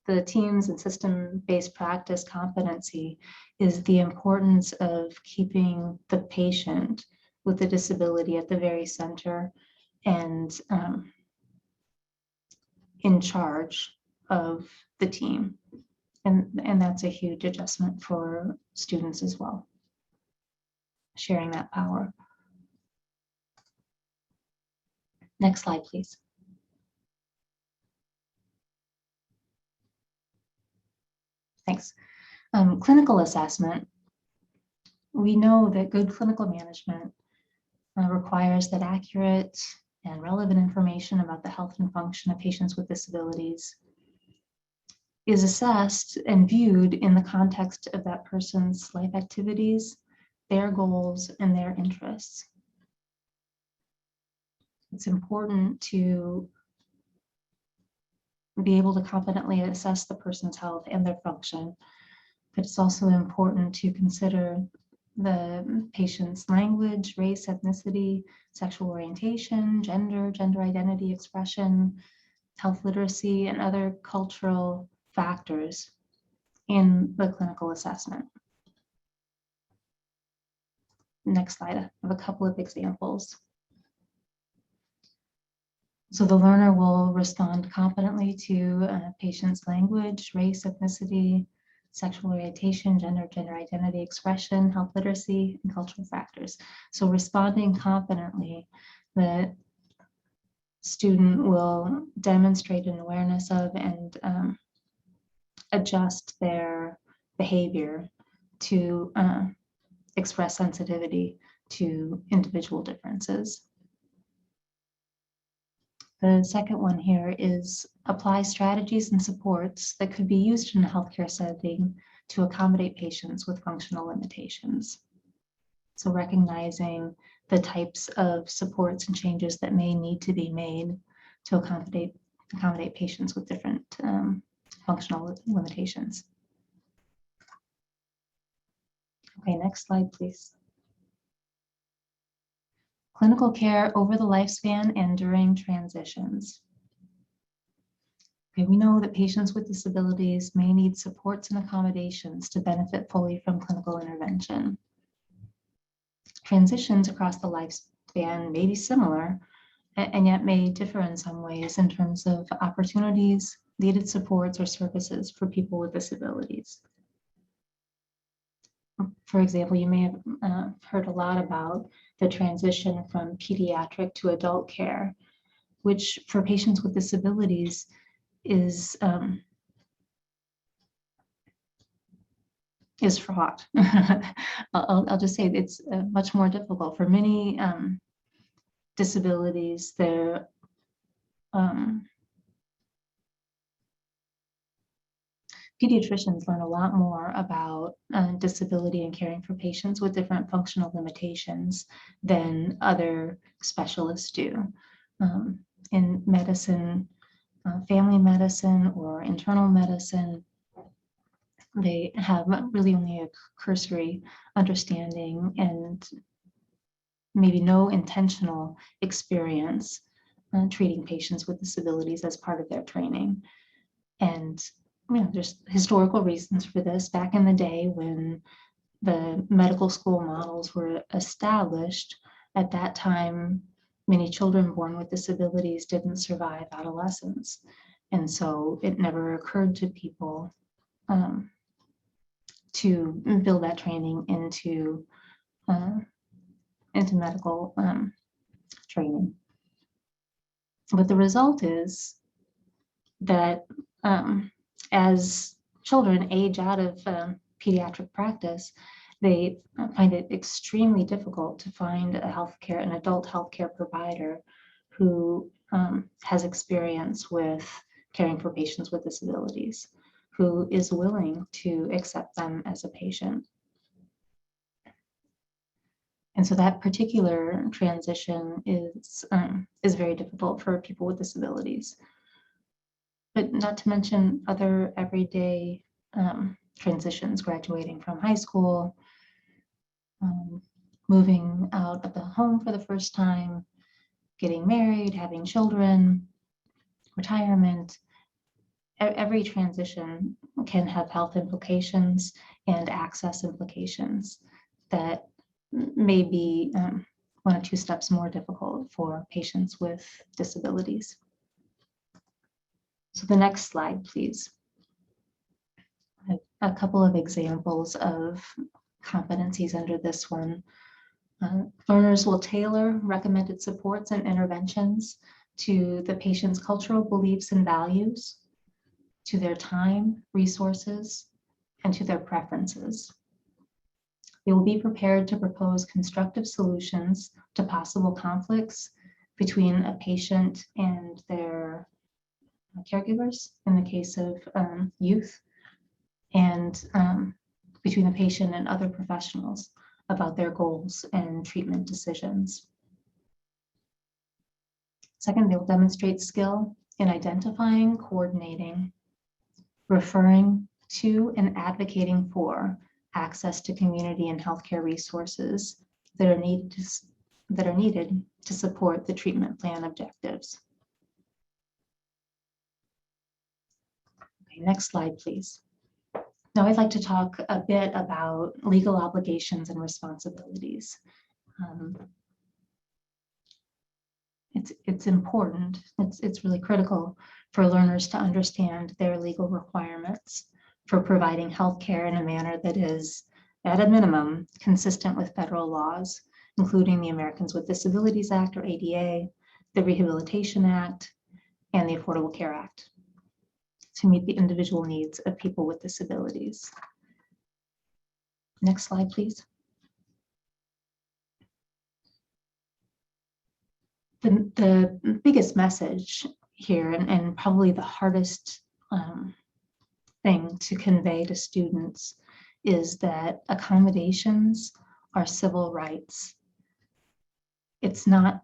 the teams and system-based practice competency is the importance of keeping the patient with the disability at the very center and in charge of the team. And that's a huge adjustment for students as well, sharing that power. Next slide, please. Thanks. Clinical assessment. We know that good clinical management requires that accurate and relevant information about the health and function of patients with disabilities is assessed and viewed in the context of that person's life activities, their goals, and their interests. It's important to be able to competently assess the person's health and their function, but it's also important to consider the patient's language, race, ethnicity, sexual orientation, gender identity expression, health literacy, and other cultural factors in the clinical assessment. Next slide, I have a couple of examples. So the learner will respond competently to a patient's language, race, ethnicity, sexual orientation, gender identity expression, health literacy, and cultural factors. So responding competently, the student will demonstrate an awareness of and adjust their behavior to express sensitivity to individual differences. The second one here is apply strategies and supports that could be used in a healthcare setting to accommodate patients with functional limitations. So recognizing the types of supports and changes that may need to be made to accommodate patients with different functional limitations. Okay, next slide, please. Clinical care over the lifespan and during transitions. Okay, we know that patients with disabilities may need supports and accommodations to benefit fully from clinical intervention. Transitions across the lifespan may be similar and yet may differ in some ways in terms of opportunities, needed supports, or services for people with disabilities. For example, you may have heard a lot about the transition from pediatric to adult care, which for patients with disabilities is fraught. I'll just say it's much more difficult. For many disabilities, they're pediatricians learn a lot more about disability and caring for patients with different functional limitations than other specialists do. In medicine, family medicine or internal medicine, they have really only a cursory understanding and maybe no intentional experience treating patients with disabilities as part of their training. And there's historical reasons for this. Back in the day when the medical school models were established, at that time, many children born with disabilities didn't survive adolescence. And so it never occurred to people to build that training into medical training. But the result is that as children age out of pediatric practice, they find it extremely difficult to find an adult healthcare provider who has experience with caring for patients with disabilities, who is willing to accept them as a patient. And so that particular transition is very difficult for people with disabilities. But not to mention other everyday transitions, graduating from high school, moving out of the home for the first time, getting married, having children, retirement. Every transition can have health implications and access implications that may be 1 or 2 steps more difficult for patients with disabilities. So the next slide, please. A couple of examples of competencies under this one. Learners will tailor recommended supports and interventions to the patient's cultural beliefs and values, to their time, resources, and to their preferences. They will be prepared to propose constructive solutions to possible conflicts between a patient and their caregivers, in the case of youth, and between the patient and other professionals about their goals and treatment decisions. Second, they will demonstrate skill in identifying, coordinating, referring to, and advocating for access to community and healthcare resources that are needed to support the treatment plan objectives. Okay, next slide, please. Now I'd like to talk a bit about legal obligations and responsibilities. It's important, it's really critical for learners to understand their legal requirements for providing healthcare in a manner that is, at a minimum, consistent with federal laws, including the Americans with Disabilities Act, or ADA, the Rehabilitation Act, and the Affordable Care Act, to meet the individual needs of people with disabilities. Next slide, please. The biggest message here, and probably the hardest thing to convey to students, is that accommodations are civil rights. It's not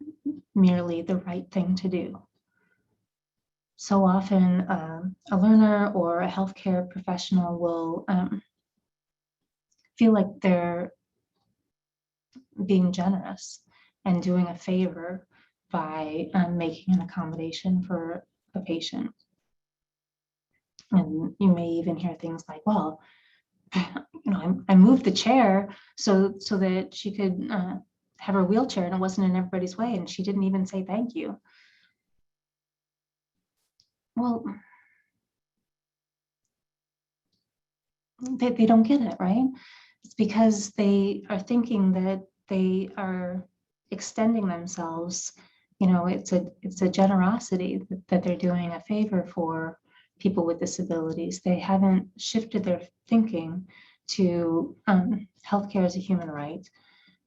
merely the right thing to do. So often a learner or a healthcare professional will feel like they're being generous and doing a favor by making an accommodation for a patient. And you may even hear things like, well, I moved the chair so that she could have her wheelchair and it wasn't in everybody's way, and she didn't even say thank you. Well, they don't get it, right? It's because they are thinking that they are extending themselves. It's a generosity that they're doing a favor for people with disabilities. They haven't shifted their thinking to healthcare as a human right.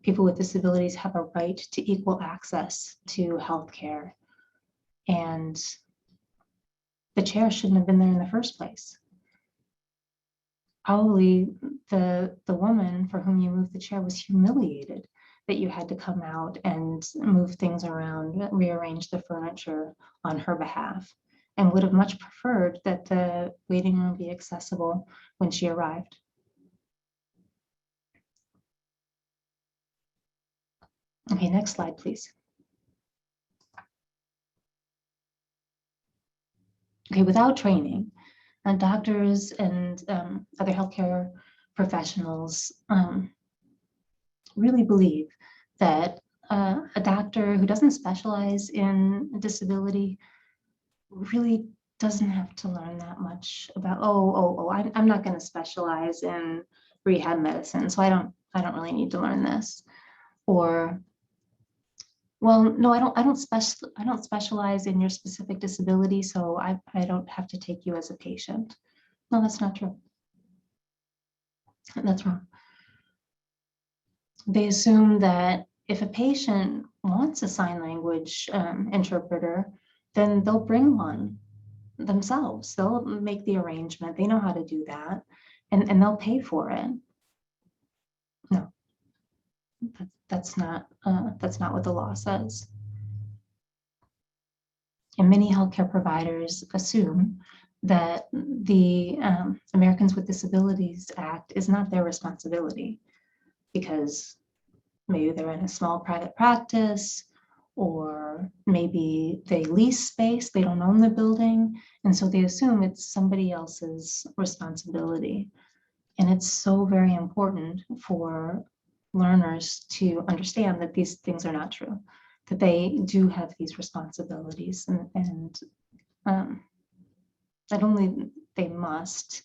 People with disabilities have a right to equal access to healthcare, and the chair shouldn't have been there in the first place. Probably the woman for whom you moved the chair was humiliated that you had to come out and move things around, rearrange the furniture on her behalf, and would have much preferred that the waiting room be accessible when she arrived. Okay, next slide, please. Okay, without training, doctors and other healthcare professionals really believe that a doctor who doesn't specialize in disability really doesn't have to learn that much about, I'm not going to specialize in rehab medicine, so I don't really need to learn this. Or, well, no, I don't specialize in your specific disability, so I don't have to take you as a patient. No, that's not true. That's wrong. They assume that if a patient wants a sign language interpreter, then they'll bring one themselves. They'll make the arrangement. They know how to do that, and they'll pay for it. No, that's not what the law says. And many healthcare providers assume that the Americans with Disabilities Act is not their responsibility, because maybe they're in a small private practice, or maybe they lease space, they don't own the building, and so they assume it's somebody else's responsibility. And it's so very important for learners to understand that these things are not true, that they do have these responsibilities, and not only they must,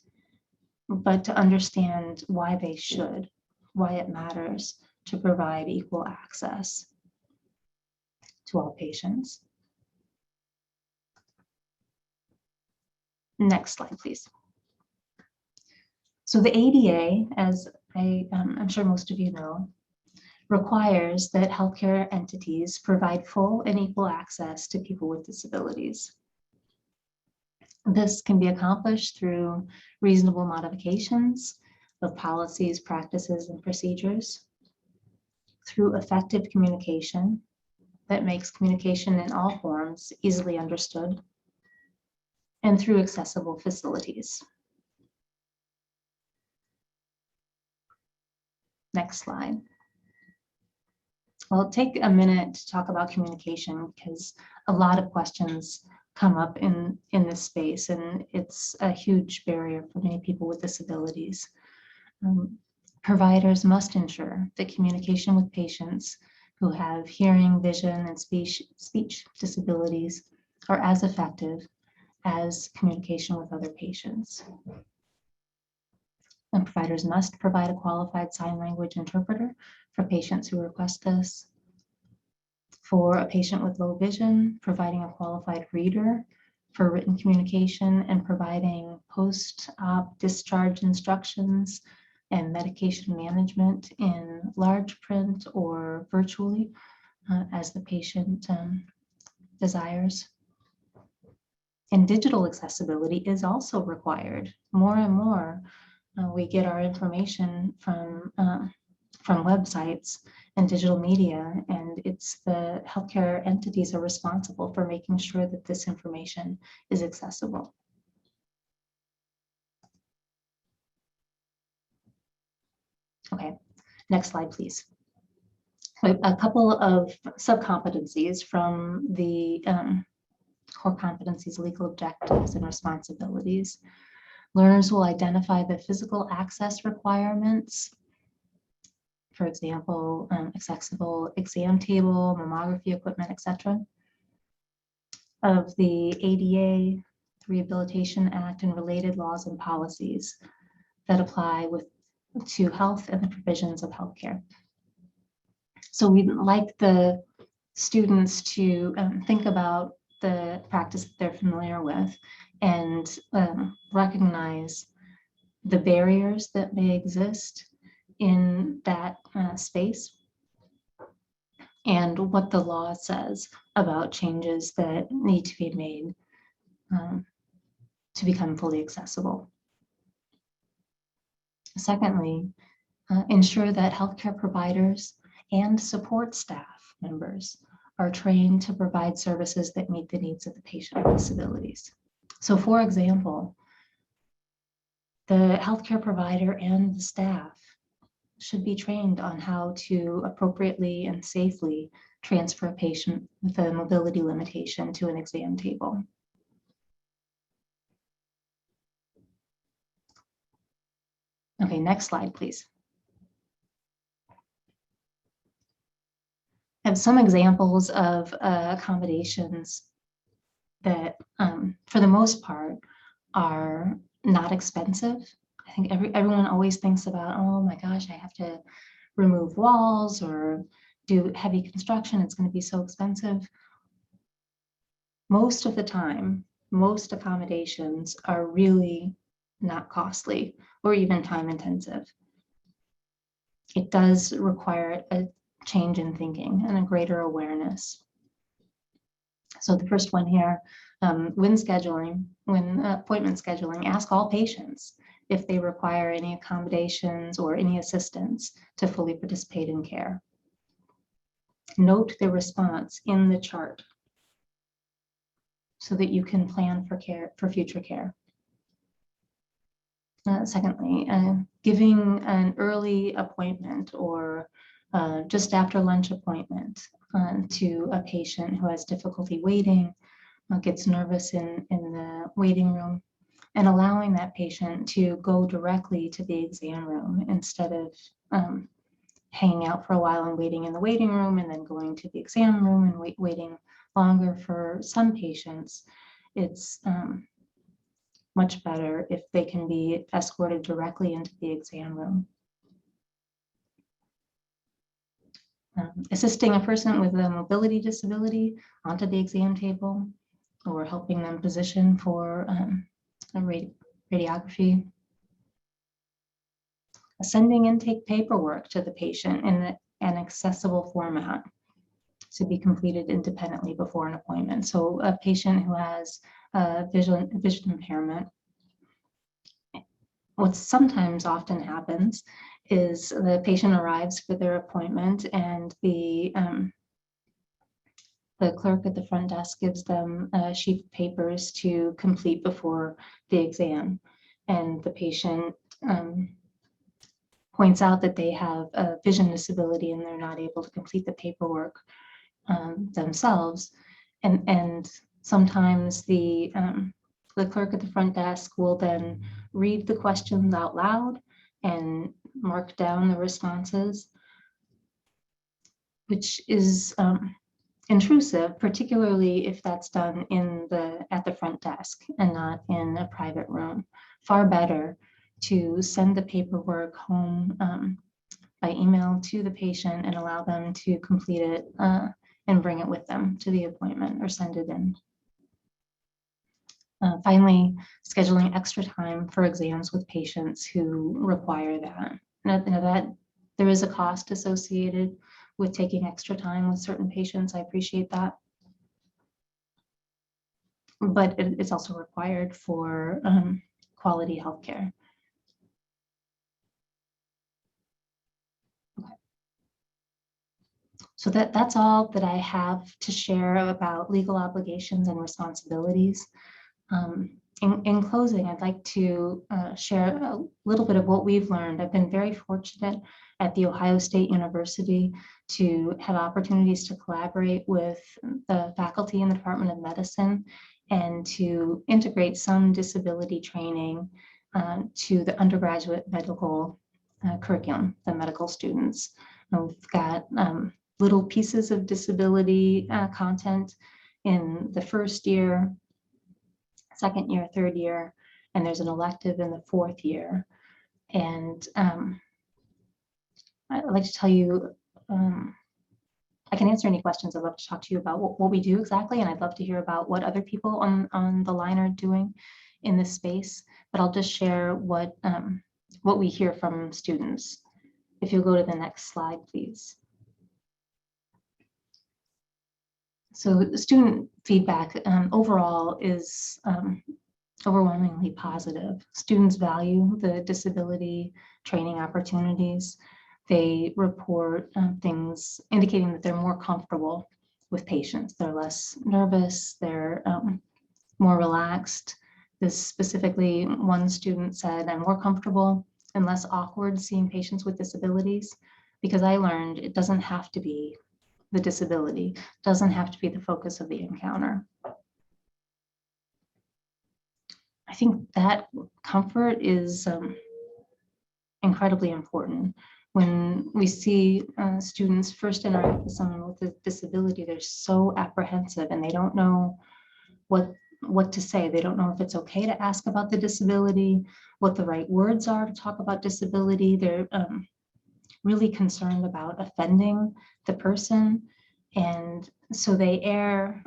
but to understand why they should, why it matters to provide equal access to all patients. Next slide, please. So the ADA, as I'm sure most of you know, requires that healthcare entities provide full and equal access to people with disabilities. This can be accomplished through reasonable modifications of policies, practices, and procedures, through effective communication that makes communication in all forms easily understood, and through accessible facilities. Next slide. I'll take a minute to talk about communication, because a lot of questions come up in this space, and it's a huge barrier for many people with disabilities. Providers must ensure that communication with patients who have hearing, vision, and speech disabilities are as effective as communication with other patients. And providers must provide a qualified sign language interpreter for patients who request this. For a patient with low vision, providing a qualified reader for written communication, and providing post-op discharge instructions and medication management in large print or virtually as the patient desires. And digital accessibility is also required. More and more, we get our information from websites and digital media, and it's the healthcare entities are responsible for making sure that this information is accessible. Okay, next slide, please. A couple of sub-competencies from the core competencies, legal objectives, and responsibilities. Learners will identify the physical access requirements, for example, accessible exam table, mammography equipment, etc., of the ADA, Rehabilitation Act, and related laws and policies that apply to health and the provisions of healthcare. So we'd like the students to think about the practice that they're familiar with, and recognize the barriers that may exist in that space, and what the law says about changes that need to be made to become fully accessible. Secondly, ensure that healthcare providers and support staff members are trained to provide services that meet the needs of the patient with disabilities. So, for example, the healthcare provider and the staff should be trained on how to appropriately and safely transfer a patient with a mobility limitation to an exam table. Okay, next slide, please. I have some examples of accommodations that, for the most part, are not expensive. I think everyone always thinks about, oh my gosh, I have to remove walls or do heavy construction. It's going to be so expensive. Most of the time, most accommodations are really not costly or even time intensive. It does require a change in thinking and a greater awareness. So the first one here, when appointment scheduling, ask all patients if they require any accommodations or any assistance to fully participate in care. Note their response in the chart so that you can plan for future care. Secondly, giving an early appointment or just after lunch appointment to a patient who has difficulty waiting, gets nervous in the waiting room, and allowing that patient to go directly to the exam room instead of hanging out for a while and waiting in the waiting room and then going to the exam room and waiting longer. For some patients, it's much better if they can be escorted directly into the exam room. Assisting a person with a mobility disability onto the exam table or helping them position for a radiography. Sending intake paperwork to the patient in an accessible format to be completed independently before an appointment. So a patient who has vision impairment, what sometimes often happens is the patient arrives for their appointment and the clerk at the front desk gives them a sheet of papers to complete before the exam. And the patient points out that they have a vision disability and they're not able to complete the paperwork themselves. And sometimes the clerk at the front desk will then read the questions out loud and mark down the responses, which is intrusive, particularly if that's done at the front desk and not in a private room. Far better to send the paperwork home by email to the patient and allow them to complete it and bring it with them to the appointment or send it in. Finally, scheduling extra time for exams with patients who require that. Now that there is a cost associated with taking extra time with certain patients, I appreciate that. But it's also required for quality healthcare. Okay. So that's all that I have to share about legal obligations and responsibilities. In closing, I'd like to share a little bit of what we've learned. I've been very fortunate at The Ohio State University to have opportunities to collaborate with the faculty in the Department of Medicine and to integrate some disability training to the undergraduate medical curriculum, the medical students. And we've got little pieces of disability content in the first year, second year, third year, and there's an elective in the fourth year. And I'd like to tell you, I can answer any questions. I'd love to talk to you about what we do exactly, and I'd love to hear about what other people on the line are doing in this space, but I'll just share what we hear from students. If you'll go to the next slide, please. So the student feedback overall is overwhelmingly positive. Students value the disability training opportunities. They report things indicating that they're more comfortable with patients. They're less nervous, they're more relaxed. This specifically, one student said, I'm more comfortable and less awkward seeing patients with disabilities because I learned it doesn't have to be the disability, doesn't have to be the focus of the encounter. I think that comfort is incredibly important. When we see students first interact with someone with a disability, they're so apprehensive and they don't know what to say. They don't know if it's okay to ask about the disability, what the right words are to talk about disability. They're really concerned about offending the person. And so they err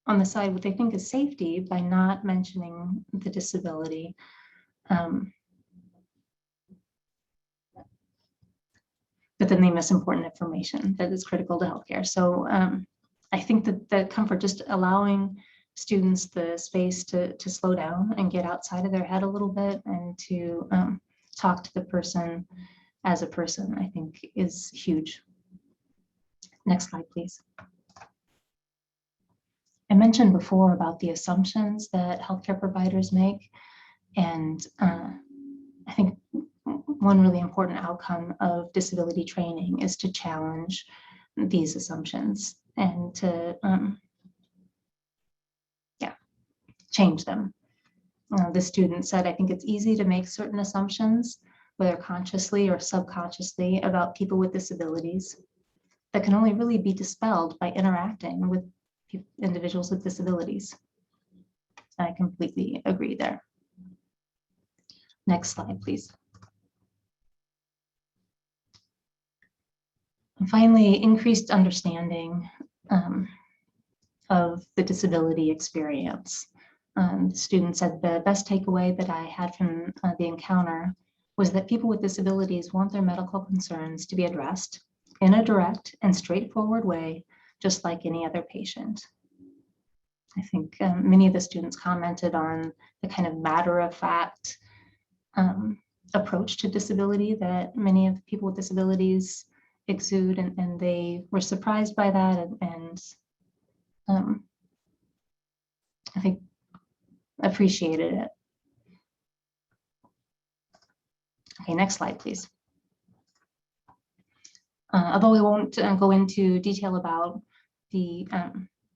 on the side what they think is safety by not mentioning the disability. But then they miss important information that is critical to healthcare. So I think that the comfort, just allowing students the space to slow down and get outside of their head a little bit and to talk to the person as a person, I think is huge. Next slide, please. I mentioned before about the assumptions that healthcare providers make. And I think one really important outcome of disability training is to challenge these assumptions and to change them. The student said, I think it's easy to make certain assumptions, whether consciously or subconsciously, about people with disabilities that can only really be dispelled by interacting with individuals with disabilities. I completely agree there. Next slide, please. And finally, increased understanding of the disability experience. The student said the best takeaway that I had from the encounter was that people with disabilities want their medical concerns to be addressed in a direct and straightforward way, just like any other patient. I think many of the students commented on the kind of matter-of-fact approach to disability that many of the people with disabilities exude, and they were surprised by that, and I think appreciated it. Okay, next slide, please. Although we won't go into detail about the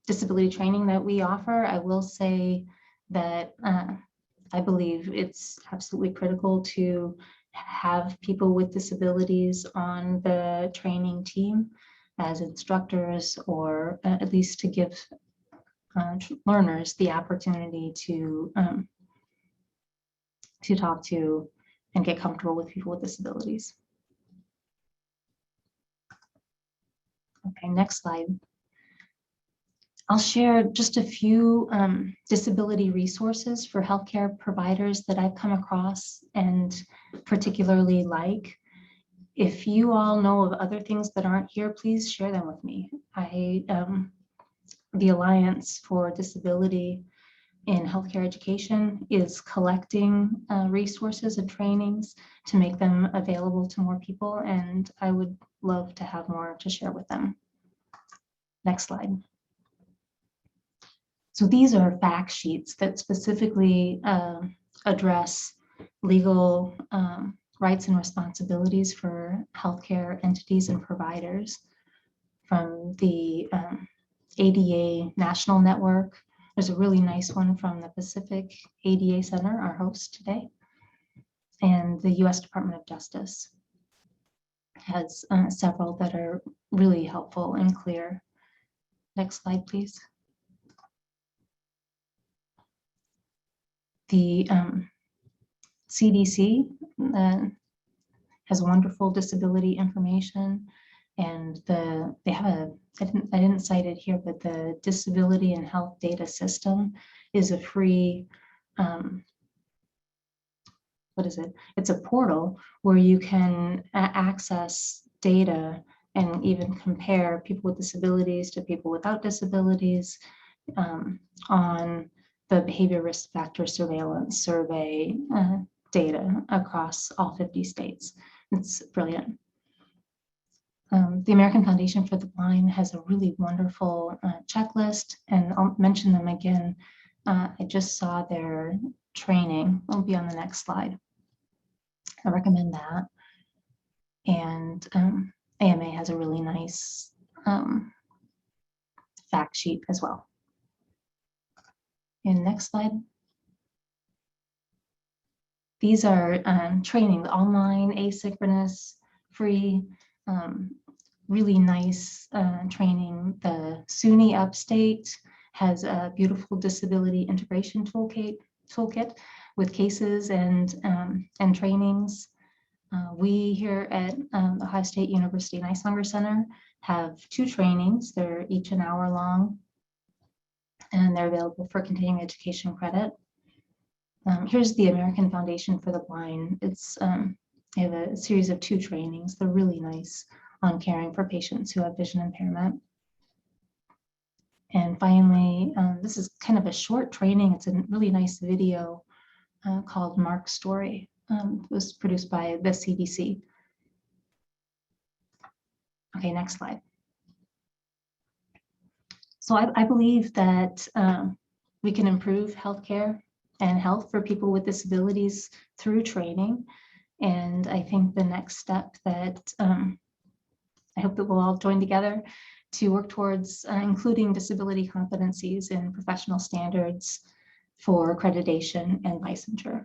disability training that we offer, I will say that I believe it's absolutely critical to have people with disabilities on the training team as instructors, or at least to give learners the opportunity to talk to and get comfortable with people with disabilities. Okay, next slide. I'll share just a few disability resources for healthcare providers that I've come across and particularly like. If you all know of other things that aren't here, please share them with me. The Alliance for Disability in Healthcare Education is collecting resources and trainings to make them available to more people, and I would love to have more to share with them. Next slide. So these are fact sheets that specifically address legal rights and responsibilities for healthcare entities and providers from the ADA National Network. There's a really nice one from the Pacific ADA Center, our host today, and the US Department of Justice has several that are really helpful and clear. Next slide, please. The CDC has wonderful disability information, and they have a, I didn't cite it here, but the Disability and Health Data System is a free, what is it? It's a portal where you can access data and even compare people with disabilities to people without disabilities on the behavior risk factor surveillance survey data across all 50 states. It's brilliant. The American Foundation for the Blind has a really wonderful checklist, and I'll mention them again. I just saw their training. It'll be on the next slide. I recommend that. And AMA has a really nice fact sheet as well. And next slide. These are training, online, asynchronous, free, really nice training. The SUNY Upstate has a beautiful disability integration toolkit with cases and trainings. We here at Ohio State University Neiswanger Center have 2 trainings. They're each an hour long, and they're available for continuing education credit. Here's the American Foundation for the Blind. They have a series of 2 trainings. They're really nice on caring for patients who have vision impairment. And finally, this is kind of a short training. It's a really nice video called Mark's Story. It was produced by the CDC. Okay, next slide. So I believe that we can improve healthcare and health for people with disabilities through training. And I think the next step that I hope that we'll all join together to work towards including disability competencies in professional standards for accreditation and licensure.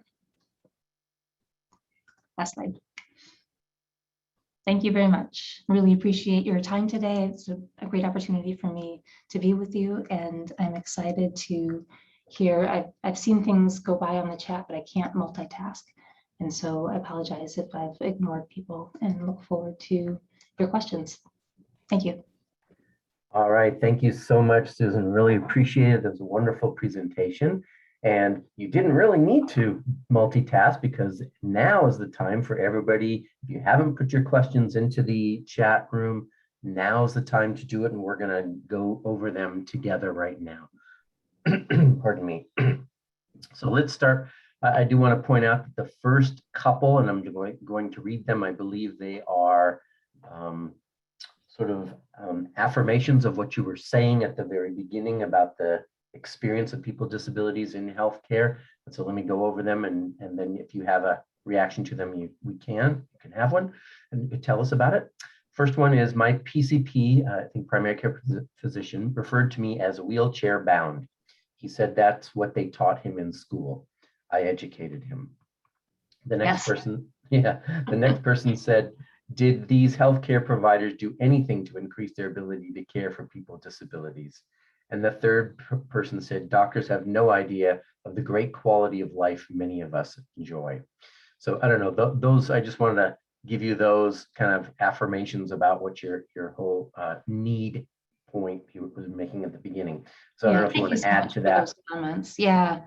Last slide. Thank you very much. Really appreciate your time today. It's a great opportunity for me to be with you, and I'm excited to hear. I've seen things go by on the chat, but I can't multitask. And so I apologize if I've ignored people, and look forward to your questions. Thank you. All right, thank you so much, Susan. Really appreciate it. It was a wonderful presentation. And you didn't really need to multitask, because now is the time for everybody. If you haven't put your questions into the chat room, now's the time to do it. And we're going to go over them together right now. Pardon me. So let's start. I do want to point out that the first couple, and I'm going to read them, I believe they are sort of affirmations of what you were saying at the very beginning about the experience of people with disabilities in healthcare. And so let me go over them, and then if you have a reaction to them, you can have one, and you can tell us about it. First one is, my PCP, I think primary care physician, referred to me as wheelchair bound. He said that's what they taught him in school. I educated him. The next person, the next person said, did these healthcare providers do anything to increase their ability to care for people with disabilities? And the third person said, doctors have no idea of the great quality of life many of us enjoy. So I don't know, those, I just wanted to give you those kind of affirmations about what your whole need point you were making at the beginning. So I don't know if you want to add to that. Those comments. The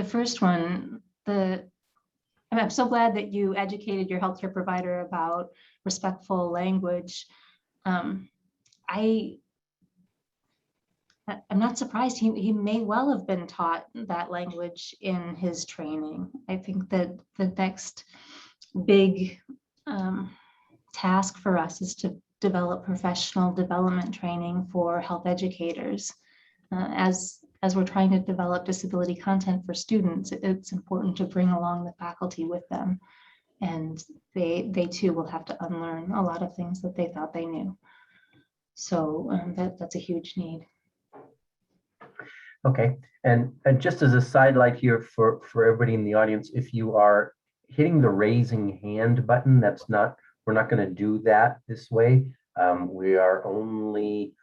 first one, I'm so glad that you educated your healthcare provider about respectful language. I'm not surprised. He may well have been taught that language in his training. I think that the next big task for us is to develop professional development training for health educators. As we're trying to develop disability content for students, it's important to bring along the faculty with them. And they too will have to unlearn a lot of things that they thought they knew. So that's a huge need. Okay, and just as a sidelight here for everybody in the audience, if you are hitting the raising hand button, we're not going to do that this way. We are only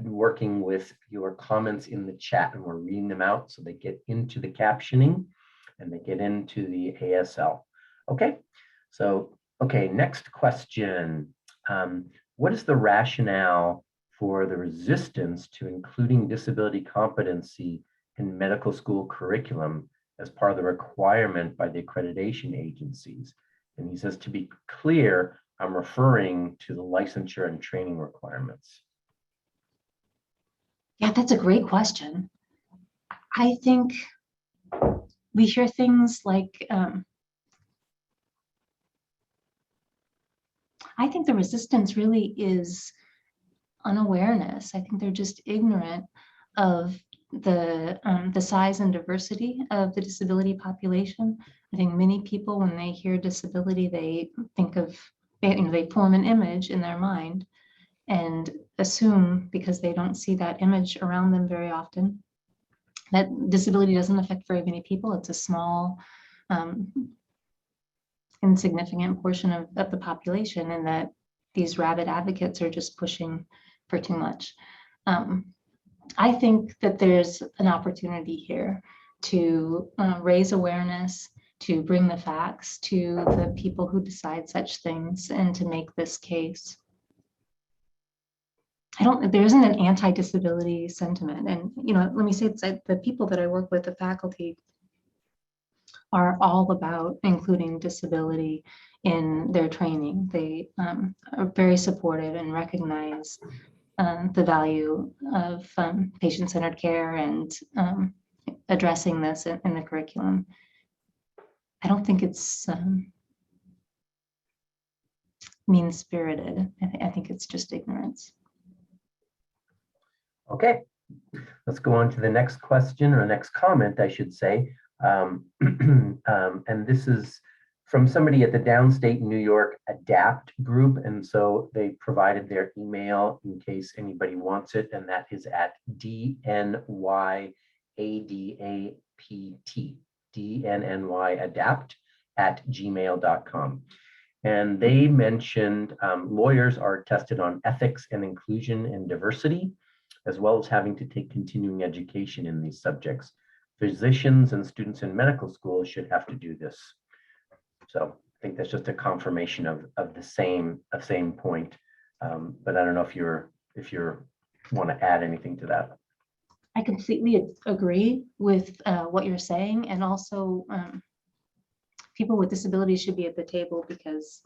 working with your comments in the chat, and we're reading them out so they get into the captioning and they get into the ASL. Okay, so, next question. What is the rationale for the resistance to including disability competency in medical school curriculum as part of the requirement by the accreditation agencies? And he says, to be clear, I'm referring to the licensure and training requirements. Yeah, that's a great question. I think we hear things like, I think the resistance really is unawareness. I think they're just ignorant of the size and diversity of the disability population. I think many people, when they hear disability, they think of, they form an image in their mind and assume, because they don't see that image around them very often, that disability doesn't affect very many people. It's a small, insignificant portion of the population, and that these rabid advocates are just pushing for too much. I think that there's an opportunity here to raise awareness, to bring the facts to the people who decide such things, and to make this case. There isn't an anti-disability sentiment. And, let me say that the people that I work with, the faculty, are all about including disability in their training. They are very supportive and recognize the value of patient-centered care and addressing this in the curriculum. I don't think it's mean-spirited. I think it's just ignorance. Okay, let's go on to the next question, or next comment, I should say. And this is from somebody at the Downstate New York ADAPT group. And so they provided their email in case anybody wants it. And that is at dnyadapt@gmail.com. And they mentioned lawyers are tested on ethics and inclusion and diversity, as well as having to take continuing education in these subjects. Physicians and students in medical school should have to do this. So I think that's just a confirmation of the same point. But I don't know if you want to add anything to that. I completely agree with what you're saying, and also people with disabilities should be at the table because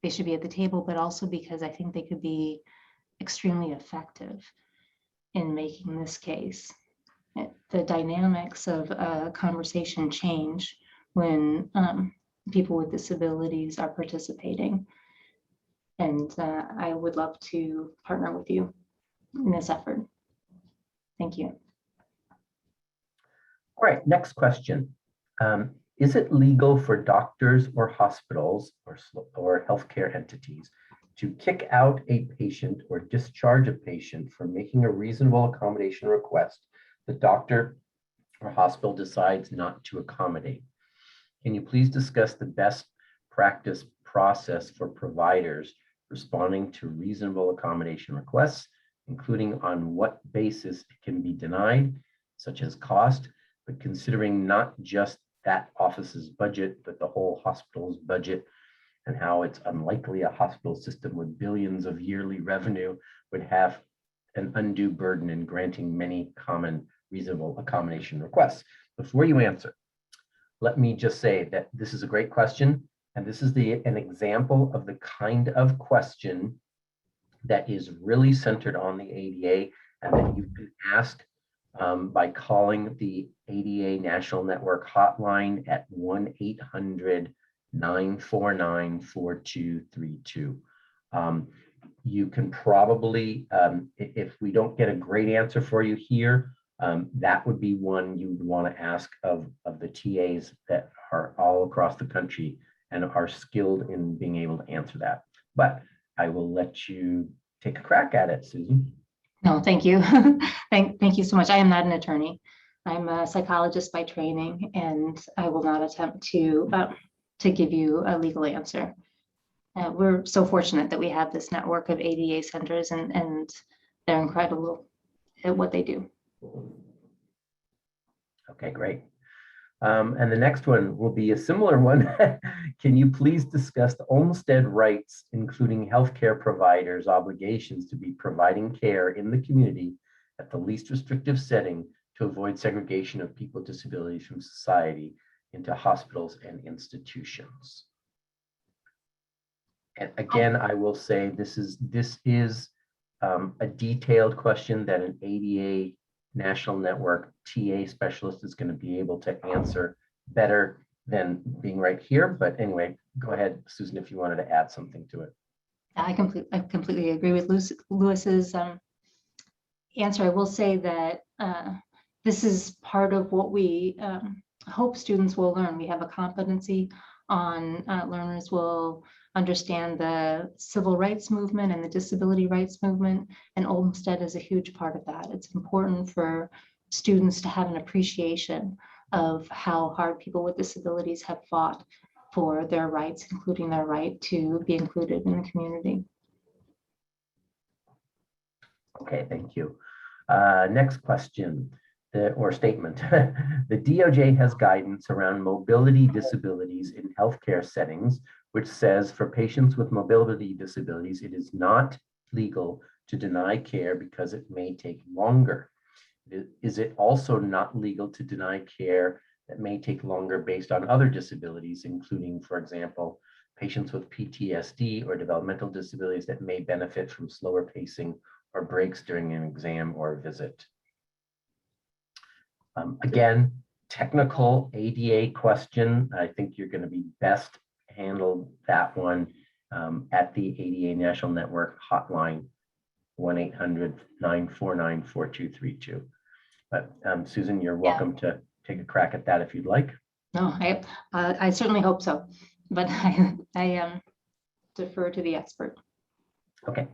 they should be at the table, but also because I think they could be extremely effective in making this case. The dynamics of a conversation change when people with disabilities are participating. And I would love to partner with you in this effort. Thank you. All right, next question. Is it legal for doctors or hospitals or healthcare entities to kick out a patient or discharge a patient for making a reasonable accommodation request the doctor or hospital decides not to accommodate? Can you please discuss the best practice process for providers responding to reasonable accommodation requests, including on what basis it can be denied, such as cost, but considering not just that office's budget, but the whole hospital's budget, and how it's unlikely a hospital system with billions of yearly revenue would have an undue burden in granting many common reasonable accommodation requests. Before you answer, let me just say that this is a great question, and this is an example of the kind of question that is really centered on the ADA, and that you can ask by calling the ADA National Network hotline at 1-800-949-4232. You can probably, if we don't get a great answer for you here, that would be one you would want to ask of the TAs that are all across the country and are skilled in being able to answer that. But I will let you take a crack at it, Susan. No, thank you. Thank you so much. I am not an attorney. I'm a psychologist by training, and I will not attempt to give you a legal answer. We're so fortunate that we have this network of ADA centers, and they're incredible at what they do. Okay, great. And the next one will be a similar one. Can you please discuss the Olmstead rights, including healthcare providers' obligations to be providing care in the community at the least restrictive setting to avoid segregation of people with disabilities from society into hospitals and institutions? And again, I will say this is a detailed question that an ADA National Network TA specialist is going to be able to answer better than being right here. But anyway, go ahead, Susan, if you wanted to add something to it. I completely agree with Lewis's answer. I will say that this is part of what we hope students will learn. We have a competency on learners will understand the civil rights movement and the disability rights movement, and Olmstead is a huge part of that. It's important for students to have an appreciation of how hard people with disabilities have fought for their rights, including their right to be included in the community. Okay, thank you. Next question or statement. The DOJ has guidance around mobility disabilities in healthcare settings, which says for patients with mobility disabilities, it is not legal to deny care because it may take longer. Is it also not legal to deny care that may take longer based on other disabilities, including, for example, patients with PTSD or developmental disabilities that may benefit from slower pacing or breaks during an exam or a visit? Again, technical ADA question. I think you're going to be best handled that one at the ADA National Network hotline, 1-800-949-4232. But Susan, you're welcome to take a crack at that if you'd like. No, I certainly hope so, but I defer to the expert. Okay.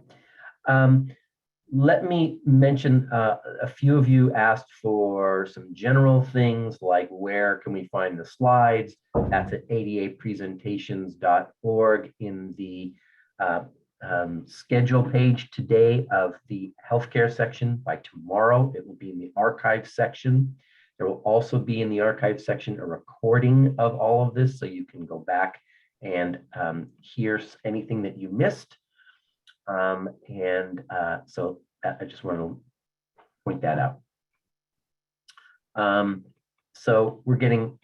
Let me mention a few of you asked for some general things like where can we find the slides. That's at adapresentations.org in the schedule page today of the healthcare section. By tomorrow, it will be in the archive section. There will also be in the archive section a recording of all of this, so you can go back and hear anything that you missed. So I just want to point that out. So we're getting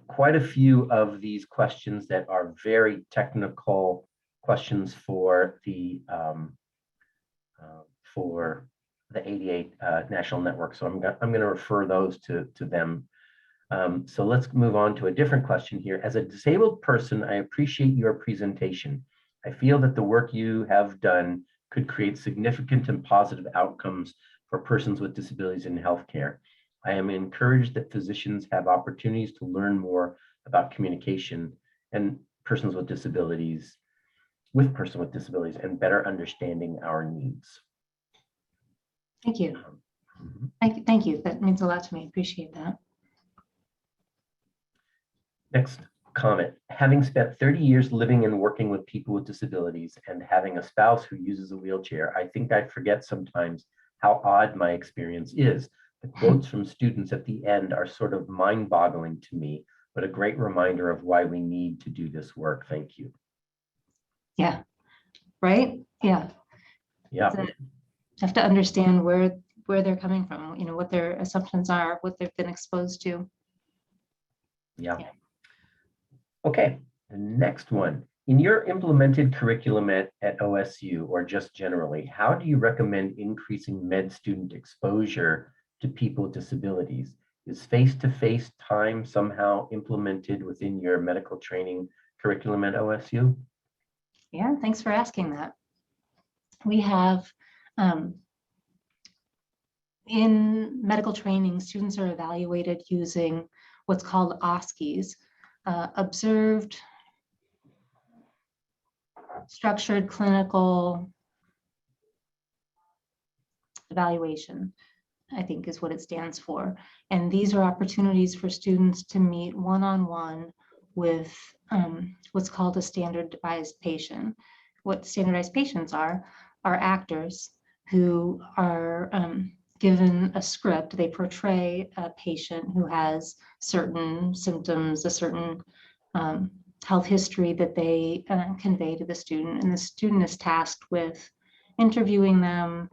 quite a few of these questions that are very technical questions for the ADA National Network. So I'm going to refer those to them. So let's move on to a different question here. As a disabled person, I appreciate your presentation. I feel that the work you have done could create significant and positive outcomes for persons with disabilities in healthcare. I am encouraged that physicians have opportunities to learn more about communication and persons with disabilities, and better understanding our needs. Thank you. Thank you. That means a lot to me. Appreciate that. Next comment. Having spent 30 years living and working with people with disabilities and having a spouse who uses a wheelchair, I think I forget sometimes how odd my experience is. The quotes from students at the end are sort of mind-boggling to me, but a great reminder of why we need to do this work. Thank you. Yeah, right? Yeah. Yeah. So you have to understand where they're coming from, you know, what their assumptions are, what they've been exposed to. Yeah. Okay, the next one. In your implemented curriculum at OSU, or just generally, how do you recommend increasing med student exposure to people with disabilities? Is face-to-face time somehow implemented within your medical training curriculum at OSU? Yeah, thanks for asking that. We have, in medical training, students are evaluated using what's called OSCEs, observed, structured clinical evaluation, I think is what it stands for. And these are opportunities for students to meet one-on-one with what's called a standardized patient. What standardized patients are actors who are given a script. They portray a patient who has certain symptoms, a certain health history that they convey to the student, and the student is tasked with interviewing them,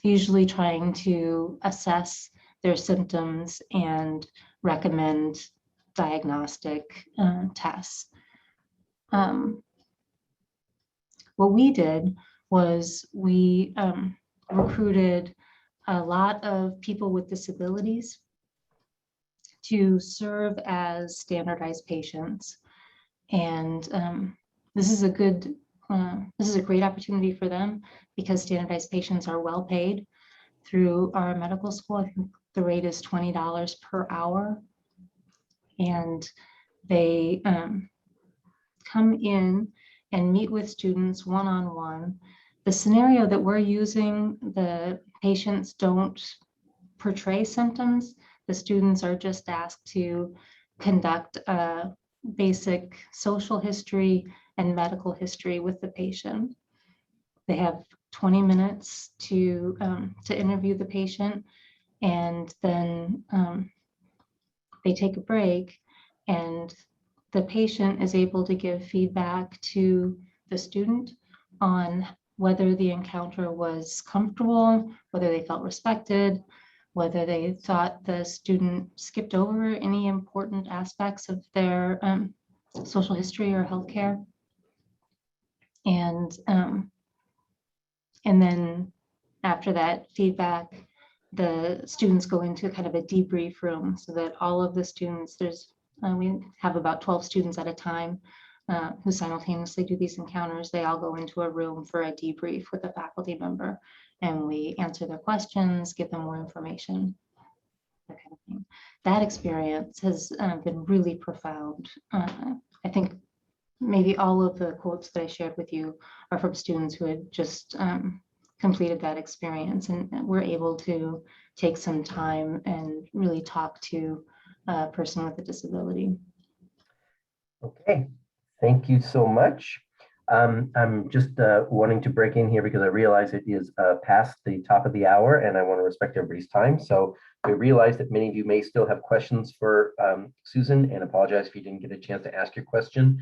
usually trying to assess their symptoms and recommend diagnostic tests. What we did was we recruited a lot of people with disabilities to serve as standardized patients. And this is a great opportunity for them because standardized patients are well paid through our medical school. I think the rate is $20 per hour. And they come in and meet with students one-on-one. The scenario that we're using, the patients don't portray symptoms. The students are just asked to conduct a basic social history and medical history with the patient. They have 20 minutes to interview the patient, and then they take a break, and the patient is able to give feedback to the student on whether the encounter was comfortable, whether they felt respected, whether they thought the student skipped over any important aspects of their social history or healthcare. And then after that feedback, the students go into kind of a debrief room so that all of the students, we have about 12 students at a time who simultaneously do these encounters. They all go into a room for a debrief with a faculty member, and we answer their questions, give them more information, that kind of thing. That experience has been really profound. I think maybe all of the quotes that I shared with you are from students who had just completed that experience, and we're able to take some time and really talk to a person with a disability. Okay, thank you so much. I'm just wanting to break in here because I realize it is past the top of the hour and I want to respect everybody's time. So we realize that many of you may still have questions for Susan, and apologize if you didn't get a chance to ask your question.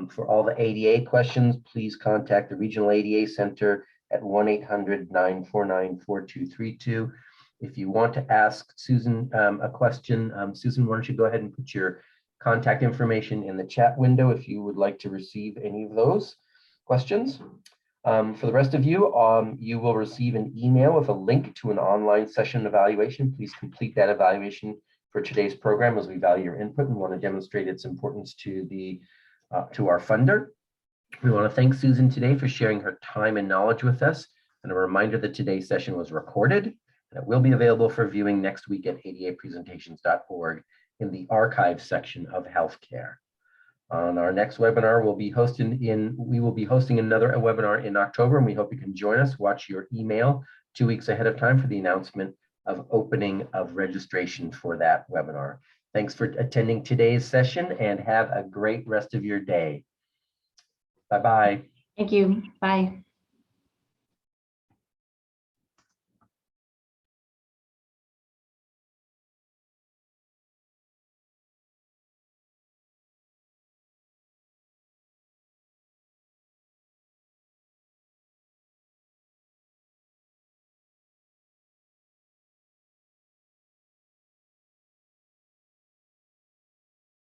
For all the ADA questions, please contact the Regional ADA Center at 1-800-949-4232. If you want to ask Susan a question, Susan, why don't you go ahead and put your contact information in the chat window if you would like to receive any of those questions. For the rest of you, you will receive an email with a link to an online session evaluation. Please complete that evaluation for today's program, as we value your input and want to demonstrate its importance to our funder. We want to thank Susan today for sharing her time and knowledge with us, and a reminder that today's session was recorded and it will be available for viewing next week at adapresentations.org in the archive section of healthcare. On our next webinar, we will be hosting another webinar in October, and we hope you can join us. Watch your email 2 weeks ahead of time for the announcement of opening of registration for that webinar. Thanks for attending today's session, and have a great rest of your day. Bye-bye. Thank you. Bye.